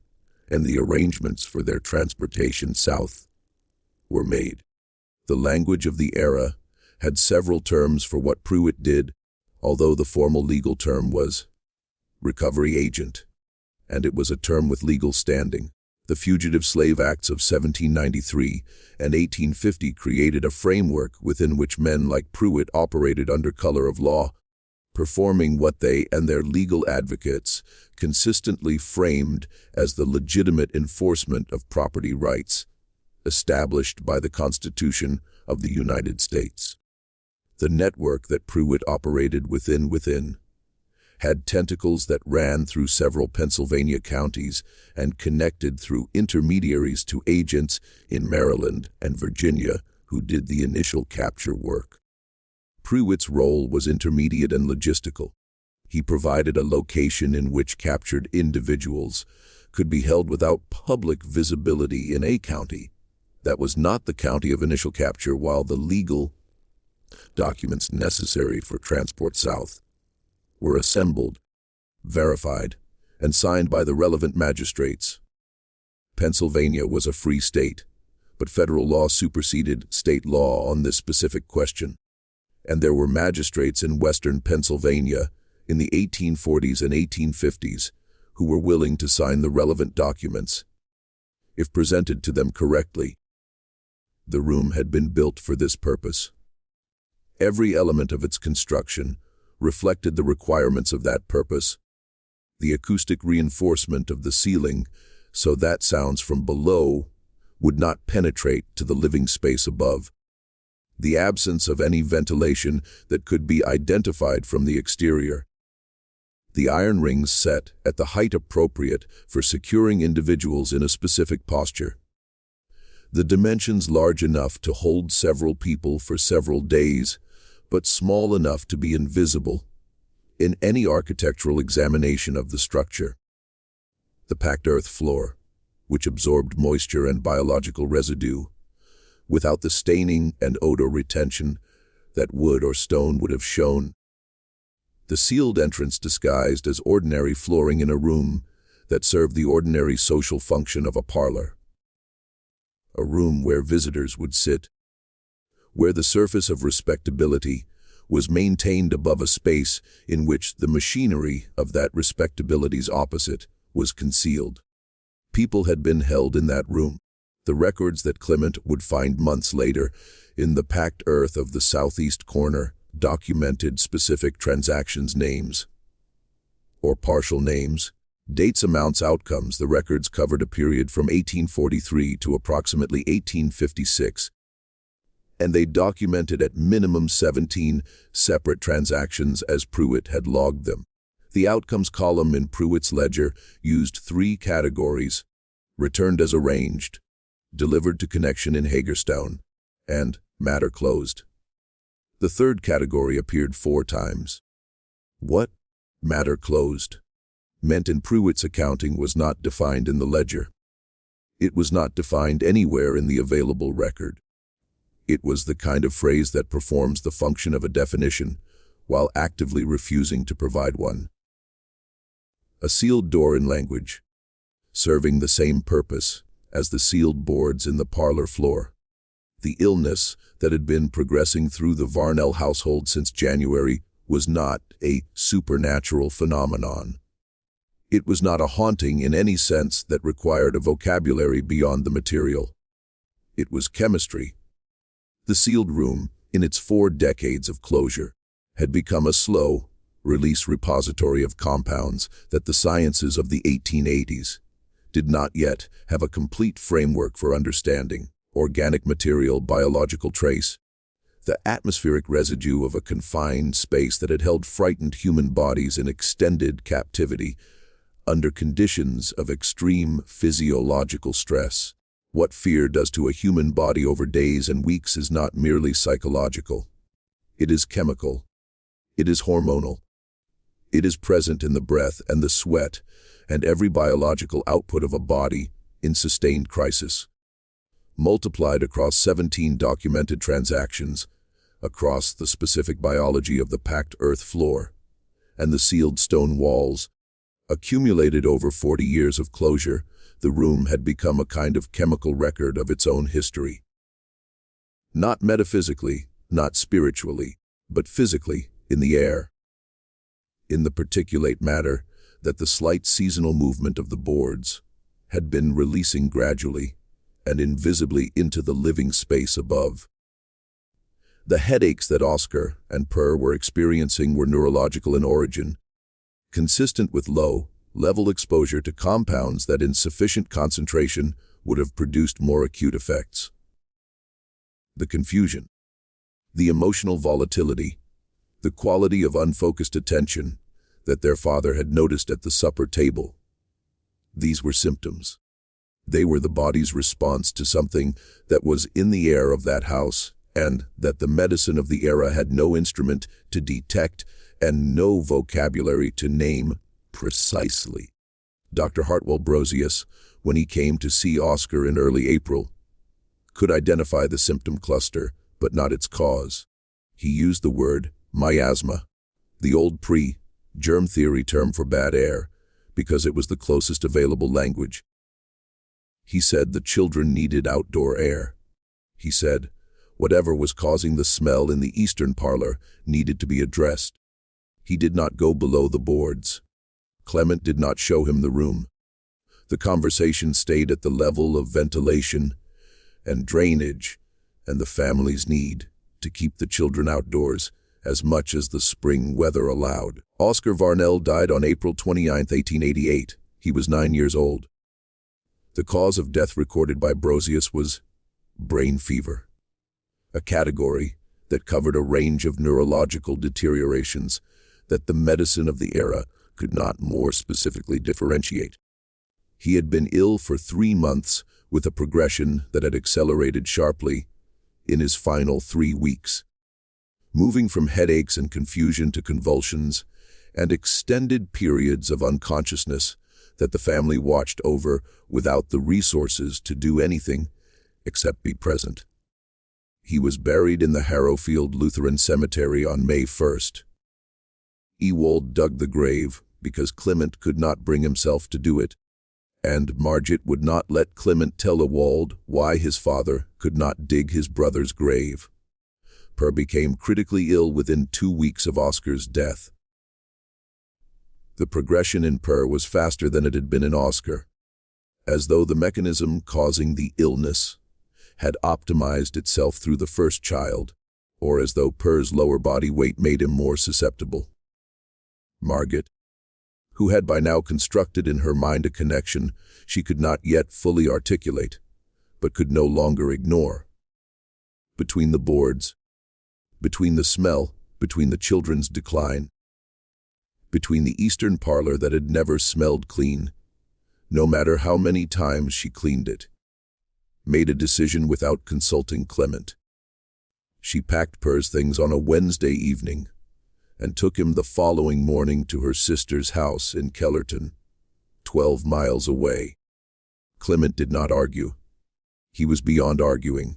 and the arrangements for their transportation south were made. The language of the era had several terms for what Prewitt did, although the formal legal term was recovery agent, and it was a term with legal standing. The Fugitive Slave Acts of 1793 and 1850 created a framework within which men like Prewitt operated under color of law, performing what they and their legal advocates consistently framed as the legitimate enforcement of property rights established by the Constitution of the United States. The network that Prewitt operated within had tentacles that ran through several Pennsylvania counties and connected through intermediaries to agents in Maryland and Virginia who did the initial capture work. Prewitt's role was intermediate and logistical. He provided a location in which captured individuals could be held without public visibility in a county that was not the county of initial capture, while the legal documents necessary for transport south were assembled, verified, and signed by the relevant magistrates. Pennsylvania was a free state, but federal law superseded state law on this specific question, and there were magistrates in western Pennsylvania in the 1840s and 1850s who were willing to sign the relevant documents if presented to them correctly. The room had been built for this purpose. Every element of its construction reflected the requirements of that purpose. The acoustic reinforcement of the ceiling so that sounds from below would not penetrate to the living space above. The absence of any ventilation that could be identified from the exterior. The iron rings set at the height appropriate for securing individuals in a specific posture. The dimensions large enough to hold several people for several days, but small enough to be invisible in any architectural examination of the structure. The packed earth floor, which absorbed moisture and biological residue, without the staining and odor retention that wood or stone would have shown. The sealed entrance disguised as ordinary flooring in a room that served the ordinary social function of a parlor. A room where visitors would sit, where the surface of respectability was maintained above a space in which the machinery of that respectability's opposite was concealed. People had been held in that room. The records that Clement would find months later in the packed earth of the southeast corner documented specific transactions names, or partial names, dates, amounts, outcomes. The records covered a period from 1843 to approximately 1856, and they documented at minimum 17 separate transactions as Prewitt had logged them. The outcomes column in Prewitt's ledger used 3 categories: returned as arranged, delivered to connection in Hagerstown, and matter closed. The third category appeared 4 times. What matter closed meant in Prewitt's accounting was not defined in the ledger. It was not defined anywhere in the available record. It was the kind of phrase that performs the function of a definition while actively refusing to provide one. A sealed door in language, serving the same purpose as the sealed boards in the parlor floor. The illness that had been progressing through the Varnell household since January was not a supernatural phenomenon. It was not a haunting in any sense that required a vocabulary beyond the material. It was chemistry. The sealed room, in its 4 decades of closure, had become a slow-release repository of compounds that the sciences of the 1880s did not yet have a complete framework for understanding. Organic material, biological trace, the atmospheric residue of a confined space that had held frightened human bodies in extended captivity under conditions of extreme physiological stress. What fear does to a human body over days and weeks is not merely psychological. It is chemical. It is hormonal. It is present in the breath and the sweat and every biological output of a body in sustained crisis. Multiplied across 17 documented transactions, across the specific biology of the packed earth floor and the sealed stone walls, accumulated over 40 years of closure, the room had become a kind of chemical record of its own history. Not metaphysically, not spiritually, but physically, in the air. In the particulate matter that the slight seasonal movement of the boards had been releasing gradually and invisibly into the living space above. The headaches that Oscar and Per were experiencing were neurological in origin, consistent with low-level exposure to compounds that in sufficient concentration would have produced more acute effects. The confusion, the emotional volatility, the quality of unfocused attention that their father had noticed at the supper table. These were symptoms. They were the body's response to something that was in the air of that house, and that the medicine of the era had no instrument to detect and no vocabulary to name precisely. Dr. Hartwell Brosius, when he came to see Oscar in early April, could identify the symptom cluster, but not its cause. He used the word miasma, the old pre-germ theory term for bad air, because it was the closest available language. He said the children needed outdoor air. He said whatever was causing the smell in the eastern parlor needed to be addressed. He did not go below the boards. Clement did not show him the room. The conversation stayed at the level of ventilation and drainage and the family's need to keep the children outdoors as much as the spring weather allowed. Oscar Varnell died on April 29, 1888. He was 9 years old. The cause of death recorded by Brosius was brain fever, a category that covered a range of neurological deteriorations that the medicine of the era could not more specifically differentiate. He had been ill for 3 months with a progression that had accelerated sharply in his final 3 weeks, moving from headaches and confusion to convulsions and extended periods of unconsciousness that the family watched over without the resources to do anything except be present. He was buried in the Harrowfield Lutheran Cemetery on May 1st. Ewald dug the grave because Clement could not bring himself to do it, and Margit would not let Clement tell Ewald why his father could not dig his brother's grave. Per became critically ill within 2 weeks of Oscar's death. The progression in Per was faster than it had been in Oscar, as though the mechanism causing the illness had optimized itself through the first child, or as though Per's lower body weight made him more susceptible. Margit, who had by now constructed in her mind a connection she could not yet fully articulate, but could no longer ignore. Between the boards, between the smell, between the children's decline, between the eastern parlor that had never smelled clean, no matter how many times she cleaned it, made a decision without consulting Clement. She packed Per's things on a Wednesday evening and took him the following morning to her sister's house in Kellerton, 12 miles away. Clement did not argue. He was beyond arguing.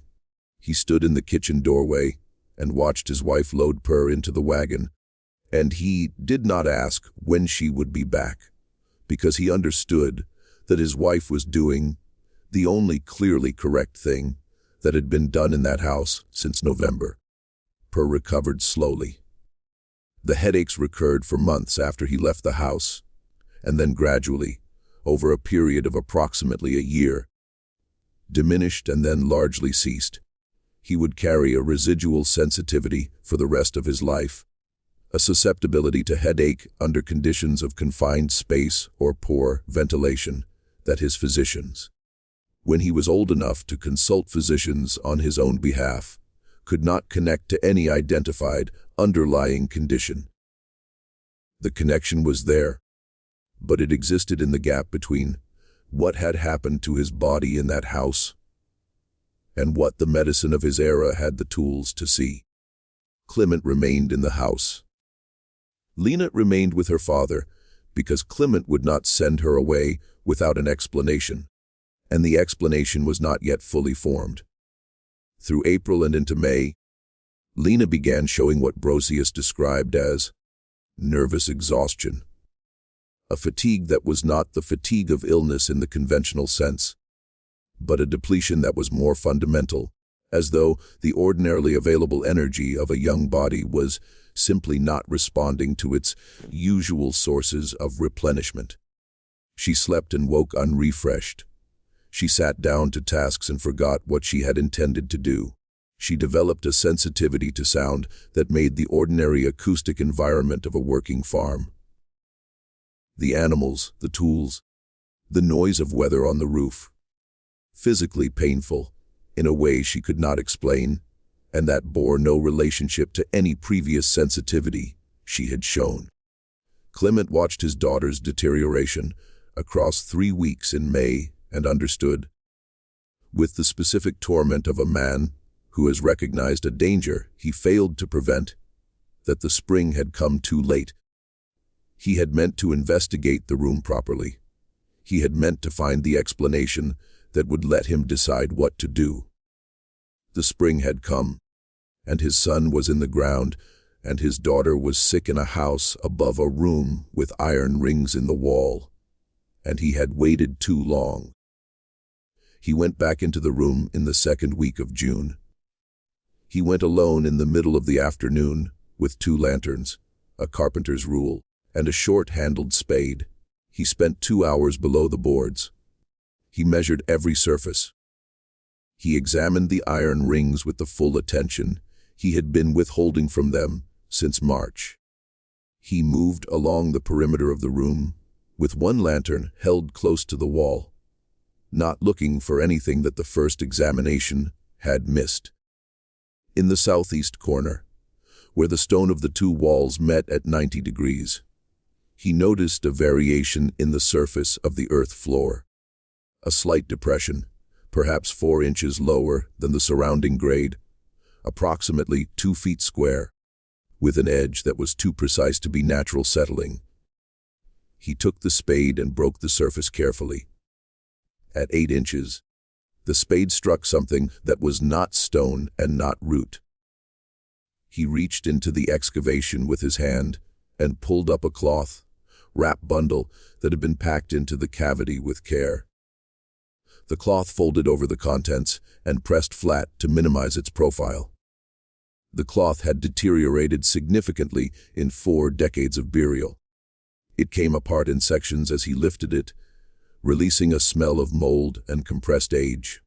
He stood in the kitchen doorway and watched his wife load Per into the wagon, and he did not ask when she would be back, because he understood that his wife was doing the only clearly correct thing that had been done in that house since November. Per recovered slowly. The headaches recurred for months after he left the house, and then gradually, over a period of approximately a year, diminished and then largely ceased. He would carry a residual sensitivity for the rest of his life, a susceptibility to headache under conditions of confined space or poor ventilation that his physicians, when he was old enough to consult physicians on his own behalf, could not connect to any identified underlying condition. The connection was there, but it existed in the gap between what had happened to his body in that house and what the medicine of his era had the tools to see. Clement remained in the house. Lena remained with her father because Clement would not send her away without an explanation, and the explanation was not yet fully formed. Through April and into May, Lena began showing what Brosius described as nervous exhaustion, a fatigue that was not the fatigue of illness in the conventional sense, but a depletion that was more fundamental, as though the ordinarily available energy of a young body was simply not responding to its usual sources of replenishment. She slept and woke unrefreshed. She sat down to tasks and forgot what she had intended to do. She developed a sensitivity to sound that made the ordinary acoustic environment of a working farm, the animals, the tools, the noise of weather on the roof, physically painful in a way she could not explain, and that bore no relationship to any previous sensitivity she had shown. Clement watched his daughter's deterioration across 3 weeks in May and understood, with the specific torment of a man who has recognized a danger he failed to prevent, that the spring had come too late. He had meant to investigate the room properly. He had meant to find the explanation that would let him decide what to do. The spring had come, and his son was in the ground, and his daughter was sick in a house above a room with iron rings in the wall, and he had waited too long. He went back into the room in the 2nd week of June. He went alone in the middle of the afternoon with 2 lanterns, a carpenter's rule, and a short-handled spade. He spent 2 hours below the boards. He measured every surface. He examined the iron rings with the full attention he had been withholding from them since March. He moved along the perimeter of the room with 1 lantern held close to the wall, not looking for anything that the first examination had missed. In the southeast corner, where the stone of the 2 walls met at 90 degrees, he noticed a variation in the surface of the earth floor, a slight depression, perhaps 4 inches lower than the surrounding grade, approximately 2 feet square, with an edge that was too precise to be natural settling. He took the spade and broke the surface carefully. At 8 inches, the spade struck something that was not stone and not root. He reached into the excavation with his hand and pulled up a cloth, wrap bundle that had been packed into the cavity with care. The cloth folded over the contents and pressed flat to minimize its profile. The cloth had deteriorated significantly in 4 decades of burial. It came apart in sections as he lifted it, releasing a smell of mold and compressed age.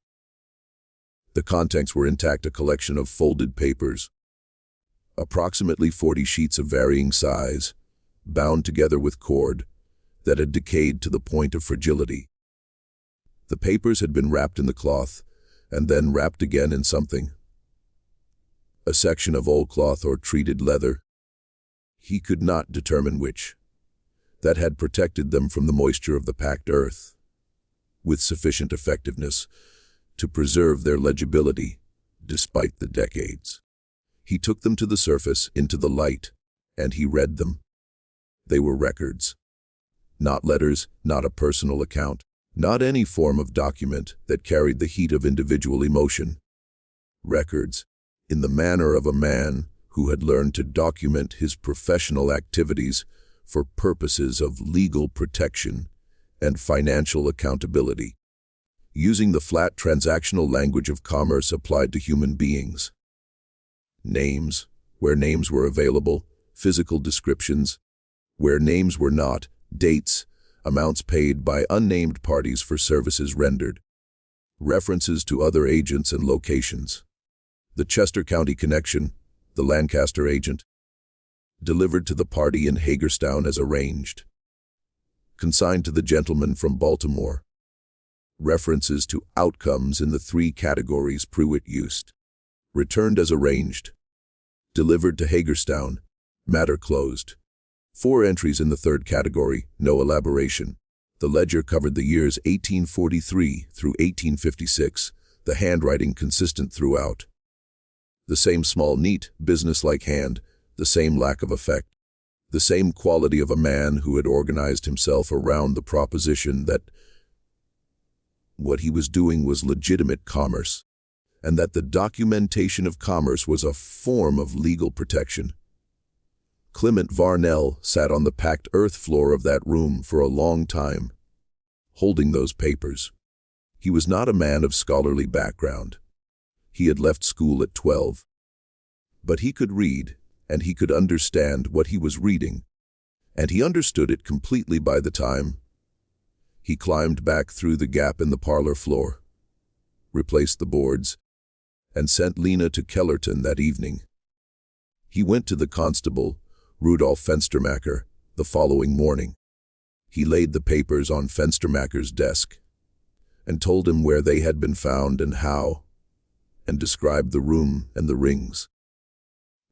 The contents were intact, a collection of folded papers, approximately 40 sheets of varying size, bound together with cord, that had decayed to the point of fragility. The papers had been wrapped in the cloth, and then wrapped again in something. A section of old cloth or treated leather. He could not determine which. That had protected them from the moisture of the packed earth, with sufficient effectiveness to preserve their legibility despite the decades. He took them to the surface, into the light, and he read them. They were records. Not letters, not a personal account, not any form of document that carried the heat of individual emotion. Records, in the manner of a man who had learned to document his professional activities for purposes of legal protection and financial accountability. using the flat transactional language of commerce applied to human beings. Names, where names were available, physical descriptions, where names were not, dates, amounts paid by unnamed parties for services rendered, references to other agents and locations. The Chester County connection, the Lancaster agent, delivered to the party in Hagerstown as arranged, consigned to the gentleman from Baltimore. References to outcomes in the 3 categories Prewitt used. Returned as arranged. Delivered to Hagerstown. Matter closed. 4 entries in the 3rd category, no elaboration. The ledger covered the years 1843 through 1856, the handwriting consistent throughout. The same small, neat, businesslike hand, the same lack of effect, the same quality of a man who had organized himself around the proposition that what he was doing was legitimate commerce, and that the documentation of commerce was a form of legal protection. Clement Varnell sat on the packed earth floor of that room for a long time, holding those papers. He was not a man of scholarly background. He had left school at 12. But he could read, and he could understand what he was reading, and he understood it completely by the time he climbed back through the gap in the parlor floor, replaced the boards, and sent Lena to Kellerton that evening. He went to the constable, Rudolf Fenstermacher, the following morning. He laid the papers on Fenstermacher's desk and told him where they had been found and how, and described the room and the rings.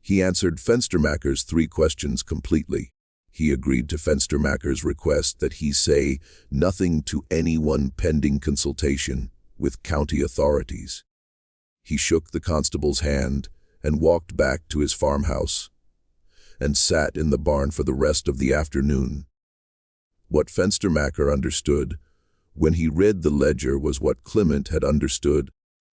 He answered Fenstermacher's 3 questions completely. He agreed to Fenstermacher's request that he say nothing to anyone pending consultation with county authorities. He shook the constable's hand and walked back to his farmhouse and sat in the barn for the rest of the afternoon. What Fenstermacher understood when he read the ledger was what Clement had understood,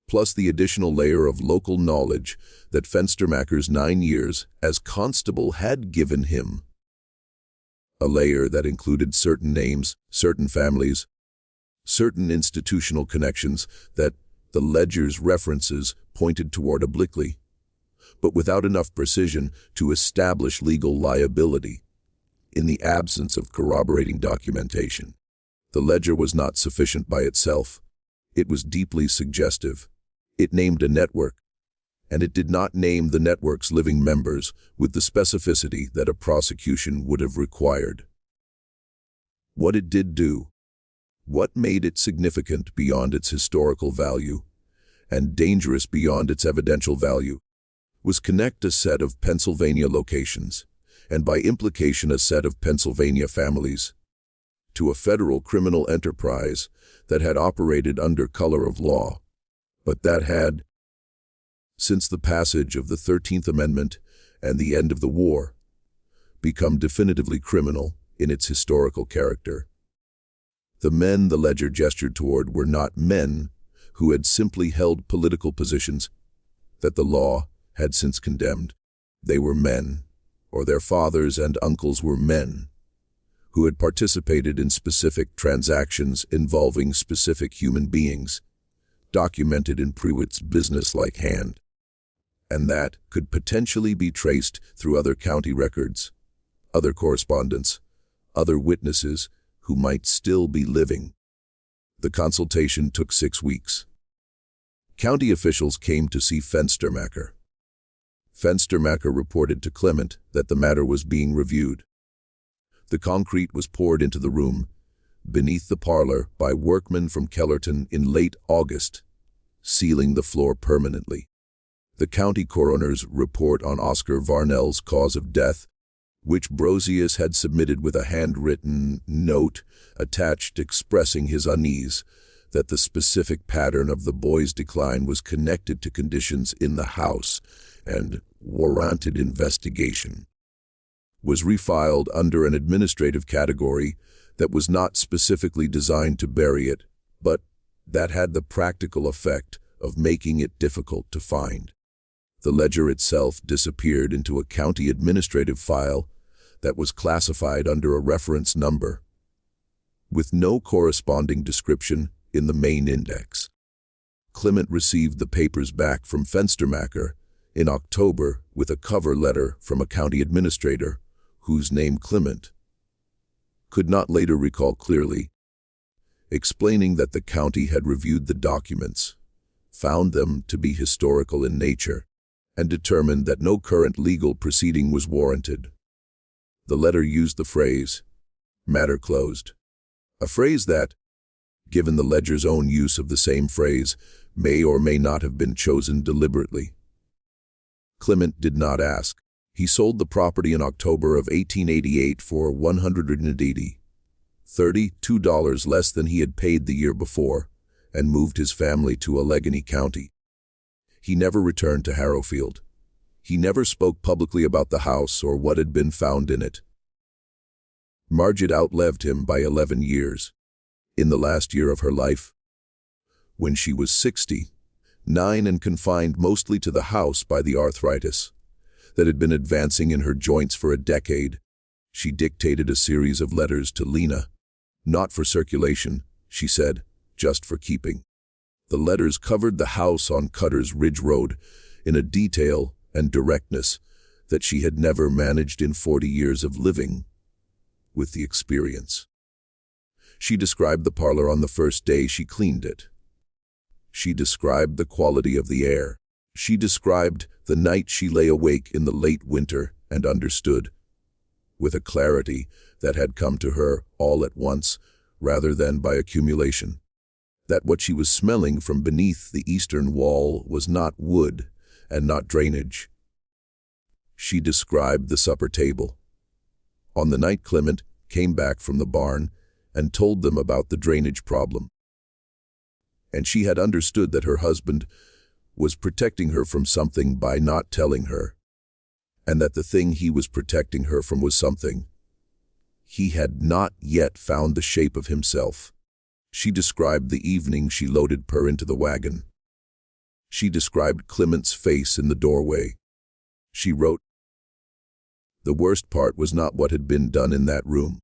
plus the additional layer of local knowledge that Fenstermacher's 9 years as constable had given him. A layer that included certain names, certain families, certain institutional connections that the ledger's references pointed toward obliquely, but without enough precision to establish legal liability. In the absence of corroborating documentation, the ledger was not sufficient by itself. It was deeply suggestive. It named a network, and it did not name the network's living members with the specificity that a prosecution would have required. What it did do, what made it significant beyond its historical value, and dangerous beyond its evidential value, was connect a set of Pennsylvania locations, and by implication a set of Pennsylvania families, to a federal criminal enterprise that had operated under color of law, but that had, since the passage of the 13th Amendment and the end of the war, become definitively criminal in its historical character. The men the ledger gestured toward were not men who had simply held political positions that the law had since condemned. They were men, or their fathers and uncles were men, who had participated in specific transactions involving specific human beings, documented in Prewitt's businesslike hand, and that could potentially be traced through other county records, other correspondence, other witnesses who might still be living. The consultation took 6 weeks. County officials came to see Fenstermacher. Fenstermacher reported to Clement that the matter was being reviewed. The concrete was poured into the room, beneath the parlor, by workmen from Kellerton in late August, sealing the floor permanently. The county coroner's report on Oscar Varnell's cause of death, which Brosius had submitted with a handwritten note attached expressing his unease that the specific pattern of the boy's decline was connected to conditions in the house and warranted investigation, was refiled under an administrative category that was not specifically designed to bury it, but that had the practical effect of making it difficult to find. The ledger itself disappeared into a county administrative file that was classified under a reference number. With no corresponding description, in the main index. Clement received the papers back from Fenstermacher in October with a cover letter from a county administrator whose name Clement could not later recall clearly, explaining that the county had reviewed the documents, found them to be historical in nature, and determined that no current legal proceeding was warranted. The letter used the phrase, "matter closed," a phrase that, given the ledger's own use of the same phrase, may or may not have been chosen deliberately. Clement did not ask. He sold the property in October of 1888 for $132 less than he had paid the year before, and moved his family to Allegheny County. He never returned to Harrowfield. He never spoke publicly about the house or what had been found in it. Margit outlived him by 11 years. In the last year of her life, when she was 69 and confined mostly to the house by the arthritis that had been advancing in her joints for a decade, she dictated a series of letters to Lena. Not for circulation, she said, just for keeping. The letters covered the house on Cutter's Ridge Road in a detail and directness that she had never managed in 40 years of living with the experience. She described the parlor on the first day she cleaned it. She described the quality of the air. She described the night she lay awake in the late winter and understood, with a clarity that had come to her all at once rather than by accumulation, that what she was smelling from beneath the eastern wall was not wood and not drainage. She described the supper table. On the night Clement came back from the barn and told them about the drainage problem. And she had understood that her husband was protecting her from something by not telling her, and that the thing he was protecting her from was something he had not yet found the shape of himself. She described the evening she loaded Per into the wagon. She described Clement's face in the doorway. She wrote, "The worst part was not what had been done in that room.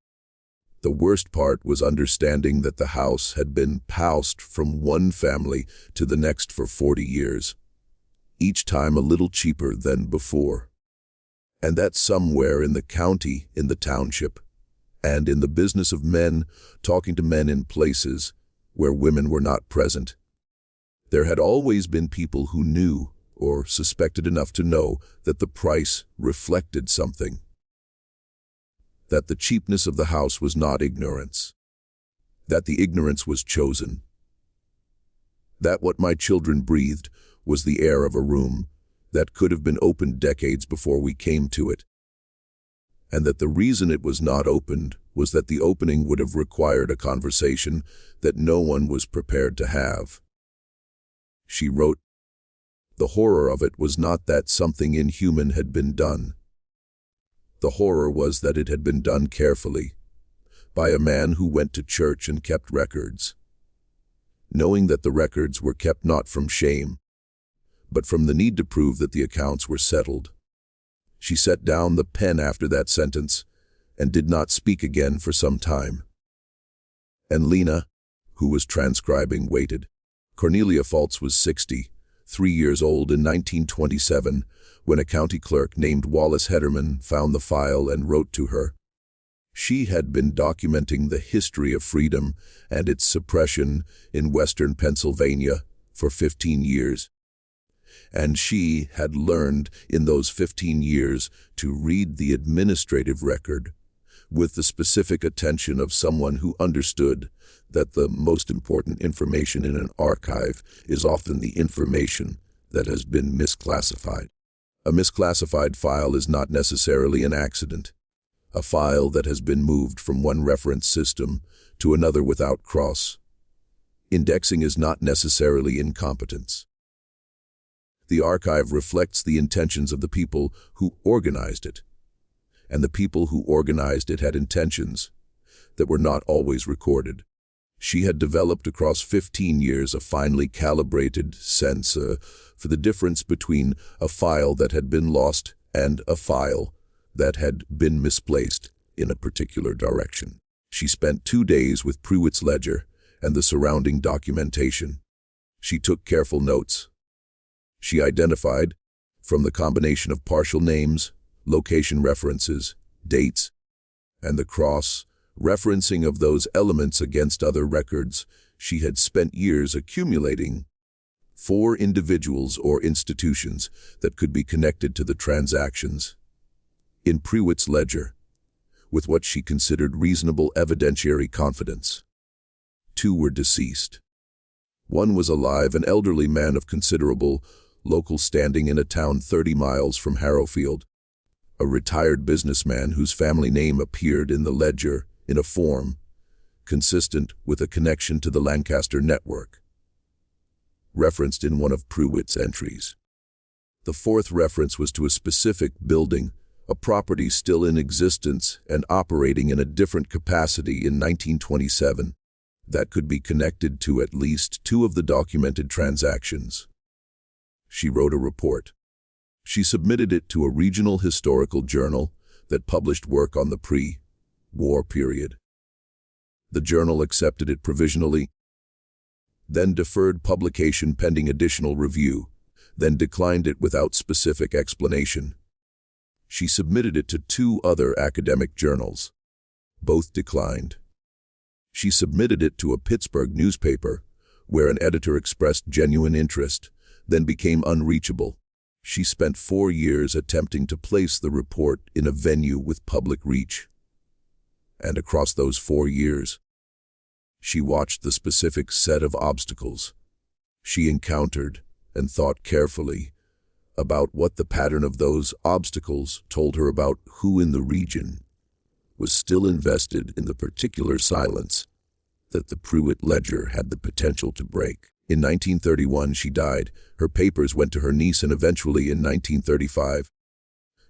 The worst part was understanding that the house had been passed from one family to the next for 40 years, each time a little cheaper than before. And that somewhere in the county, in the township, and in the business of men talking to men in places where women were not present, there had always been people who knew or suspected enough to know that the price reflected something. That the cheapness of the house was not ignorance. That the ignorance was chosen. That what my children breathed was the air of a room that could have been opened decades before we came to it. And that the reason it was not opened was that the opening would have required a conversation that no one was prepared to have." She wrote, "The horror of it was not that something inhuman had been done. The horror was that it had been done carefully, by a man who went to church and kept records, knowing that the records were kept not from shame, but from the need to prove that the accounts were settled." She set down the pen after that sentence and did not speak again for some time. And Lena, who was transcribing, waited. Cornelia Fultz was 63 years old in 1927 when a county clerk named Wallace Hederman found the file and wrote to her. She had been documenting the history of freedom and its suppression in western Pennsylvania for 15 years. And she had learned in those 15 years to read the administrative record with the specific attention of someone who understood that the most important information in an archive is often the information that has been misclassified. A misclassified file is not necessarily an accident. A file that has been moved from one reference system to another without cross indexing is not necessarily incompetence. The archive reflects the intentions of the people who organized it, and the people who organized it had intentions that were not always recorded. She had developed across 15 years a finely calibrated sense for the difference between a file that had been lost and a file that had been misplaced in a particular direction. She spent 2 days with Prewitt's ledger and the surrounding documentation. She took careful notes. She identified, from the combination of partial names, location references, dates, and the cross-referencing of those elements against other records she had spent years accumulating, 4 individuals or institutions that could be connected to the transactions. In Prewitt's ledger, with what she considered reasonable evidentiary confidence. 2 were deceased. 1 was alive, an elderly man of considerable local standing in a town 30 miles from Harrowfield, a retired businessman whose family name appeared in the ledger in a form consistent with a connection to the Lancaster network, referenced in one of Prewitt's entries. The 4th reference was to a specific building, a property still in existence and operating in a different capacity in 1927, that could be connected to at least 2 of the documented transactions. She wrote a report. She submitted it to a regional historical journal that published work on the pre-war period. The journal accepted it provisionally, then deferred publication pending additional review, then declined it without specific explanation. She submitted it to 2 other academic journals. Both declined. She submitted it to a Pittsburgh newspaper, where an editor expressed genuine interest, then became unreachable. She spent 4 years attempting to place the report in a venue with public reach. And across those 4 years, she watched the specific set of obstacles she encountered and thought carefully about what the pattern of those obstacles told her about who in the region was still invested in the particular silence that the Prewitt ledger had the potential to break. In 1931, she died. Her papers went to her niece and eventually in 1935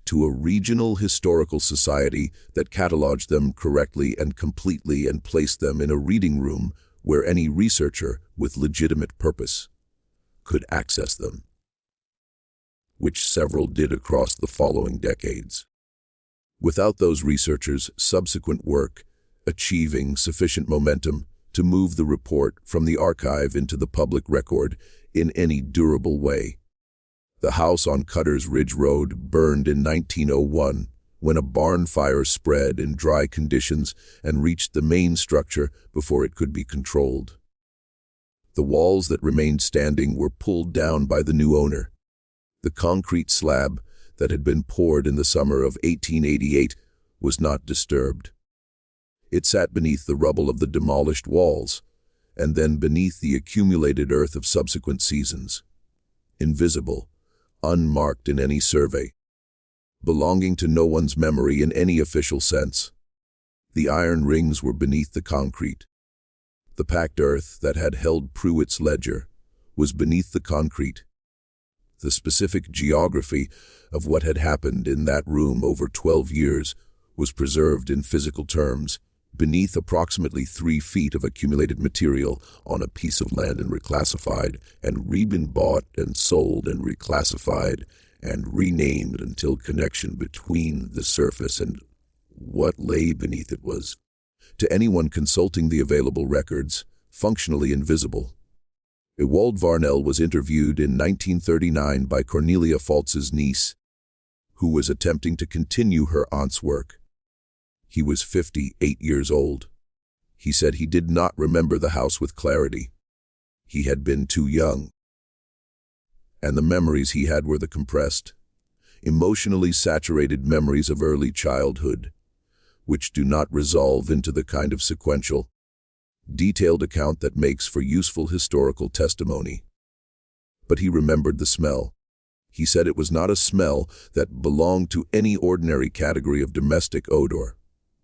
to a regional historical society that cataloged them correctly and completely and placed them in a reading room where any researcher with legitimate purpose could access them, which several did across the following decades. Without those researchers' subsequent work achieving sufficient momentum to move the report from the archive into the public record in any durable way. The house on Cutter's Ridge Road burned in 1901 when a barn fire spread in dry conditions and reached the main structure before it could be controlled. The walls that remained standing were pulled down by the new owner. The concrete slab that had been poured in the summer of 1888 was not disturbed. It sat beneath the rubble of the demolished walls, and then beneath the accumulated earth of subsequent seasons. Invisible, unmarked in any survey, belonging to no one's memory in any official sense. The iron rings were beneath the concrete. The packed earth that had held Prewitt's ledger was beneath the concrete. The specific geography of what had happened in that room over 12 years was preserved in physical terms, beneath approximately 3 feet of accumulated material on a piece of land and reclassified, and re-been bought and sold and reclassified and renamed until connection between the surface and what lay beneath it was, to anyone consulting the available records, functionally invisible. Ewald Varnell was interviewed in 1939 by Cornelia Faltz's niece, who was attempting to continue her aunt's work. He was 58 years old. He said he did not remember the house with clarity. He had been too young. And the memories he had were the compressed, emotionally saturated memories of early childhood, which do not resolve into the kind of sequential, detailed account that makes for useful historical testimony. But he remembered the smell. He said it was not a smell that belonged to any ordinary category of domestic odor.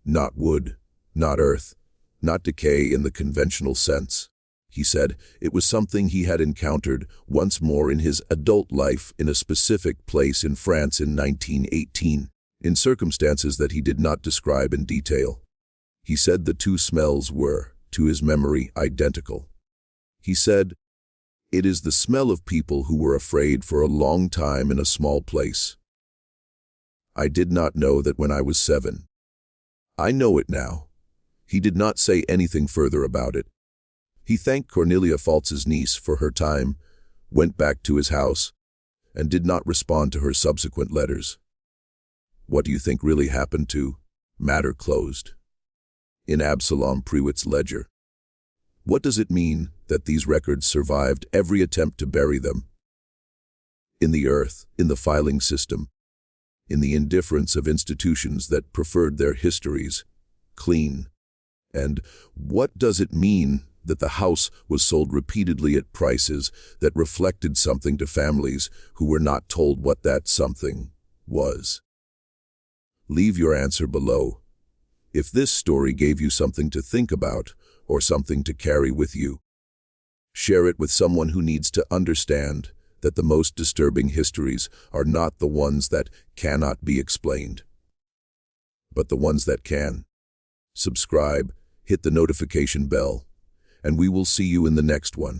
Not wood, not earth, not decay in the conventional sense. He said it was something he had encountered once more in his adult life in a specific place in France in 1918, in circumstances that he did not describe in detail. He said the 2 smells were, to his memory, identical. He said, "It is the smell of people who were afraid for a long time in a small place. I did not know that when I was 7. I know it now." He did not say anything further about it. He thanked Cornelia Faltz's niece for her time, went back to his house, and did not respond to her subsequent letters. What do you think really happened to Matter Closed? In Absalom Prewitt's ledger. What does it mean that these records survived every attempt to bury them? In the earth, in the filing system, in the indifference of institutions that preferred their histories clean. And what does it mean that the house was sold repeatedly at prices that reflected something to families who were not told what that something was? Leave your answer below. If this story gave you something to think about or something to carry with you, share it with someone who needs to understand that the most disturbing histories are not the ones that cannot be explained, but the ones that can. Subscribe, hit the notification bell, and we will see you in the next one.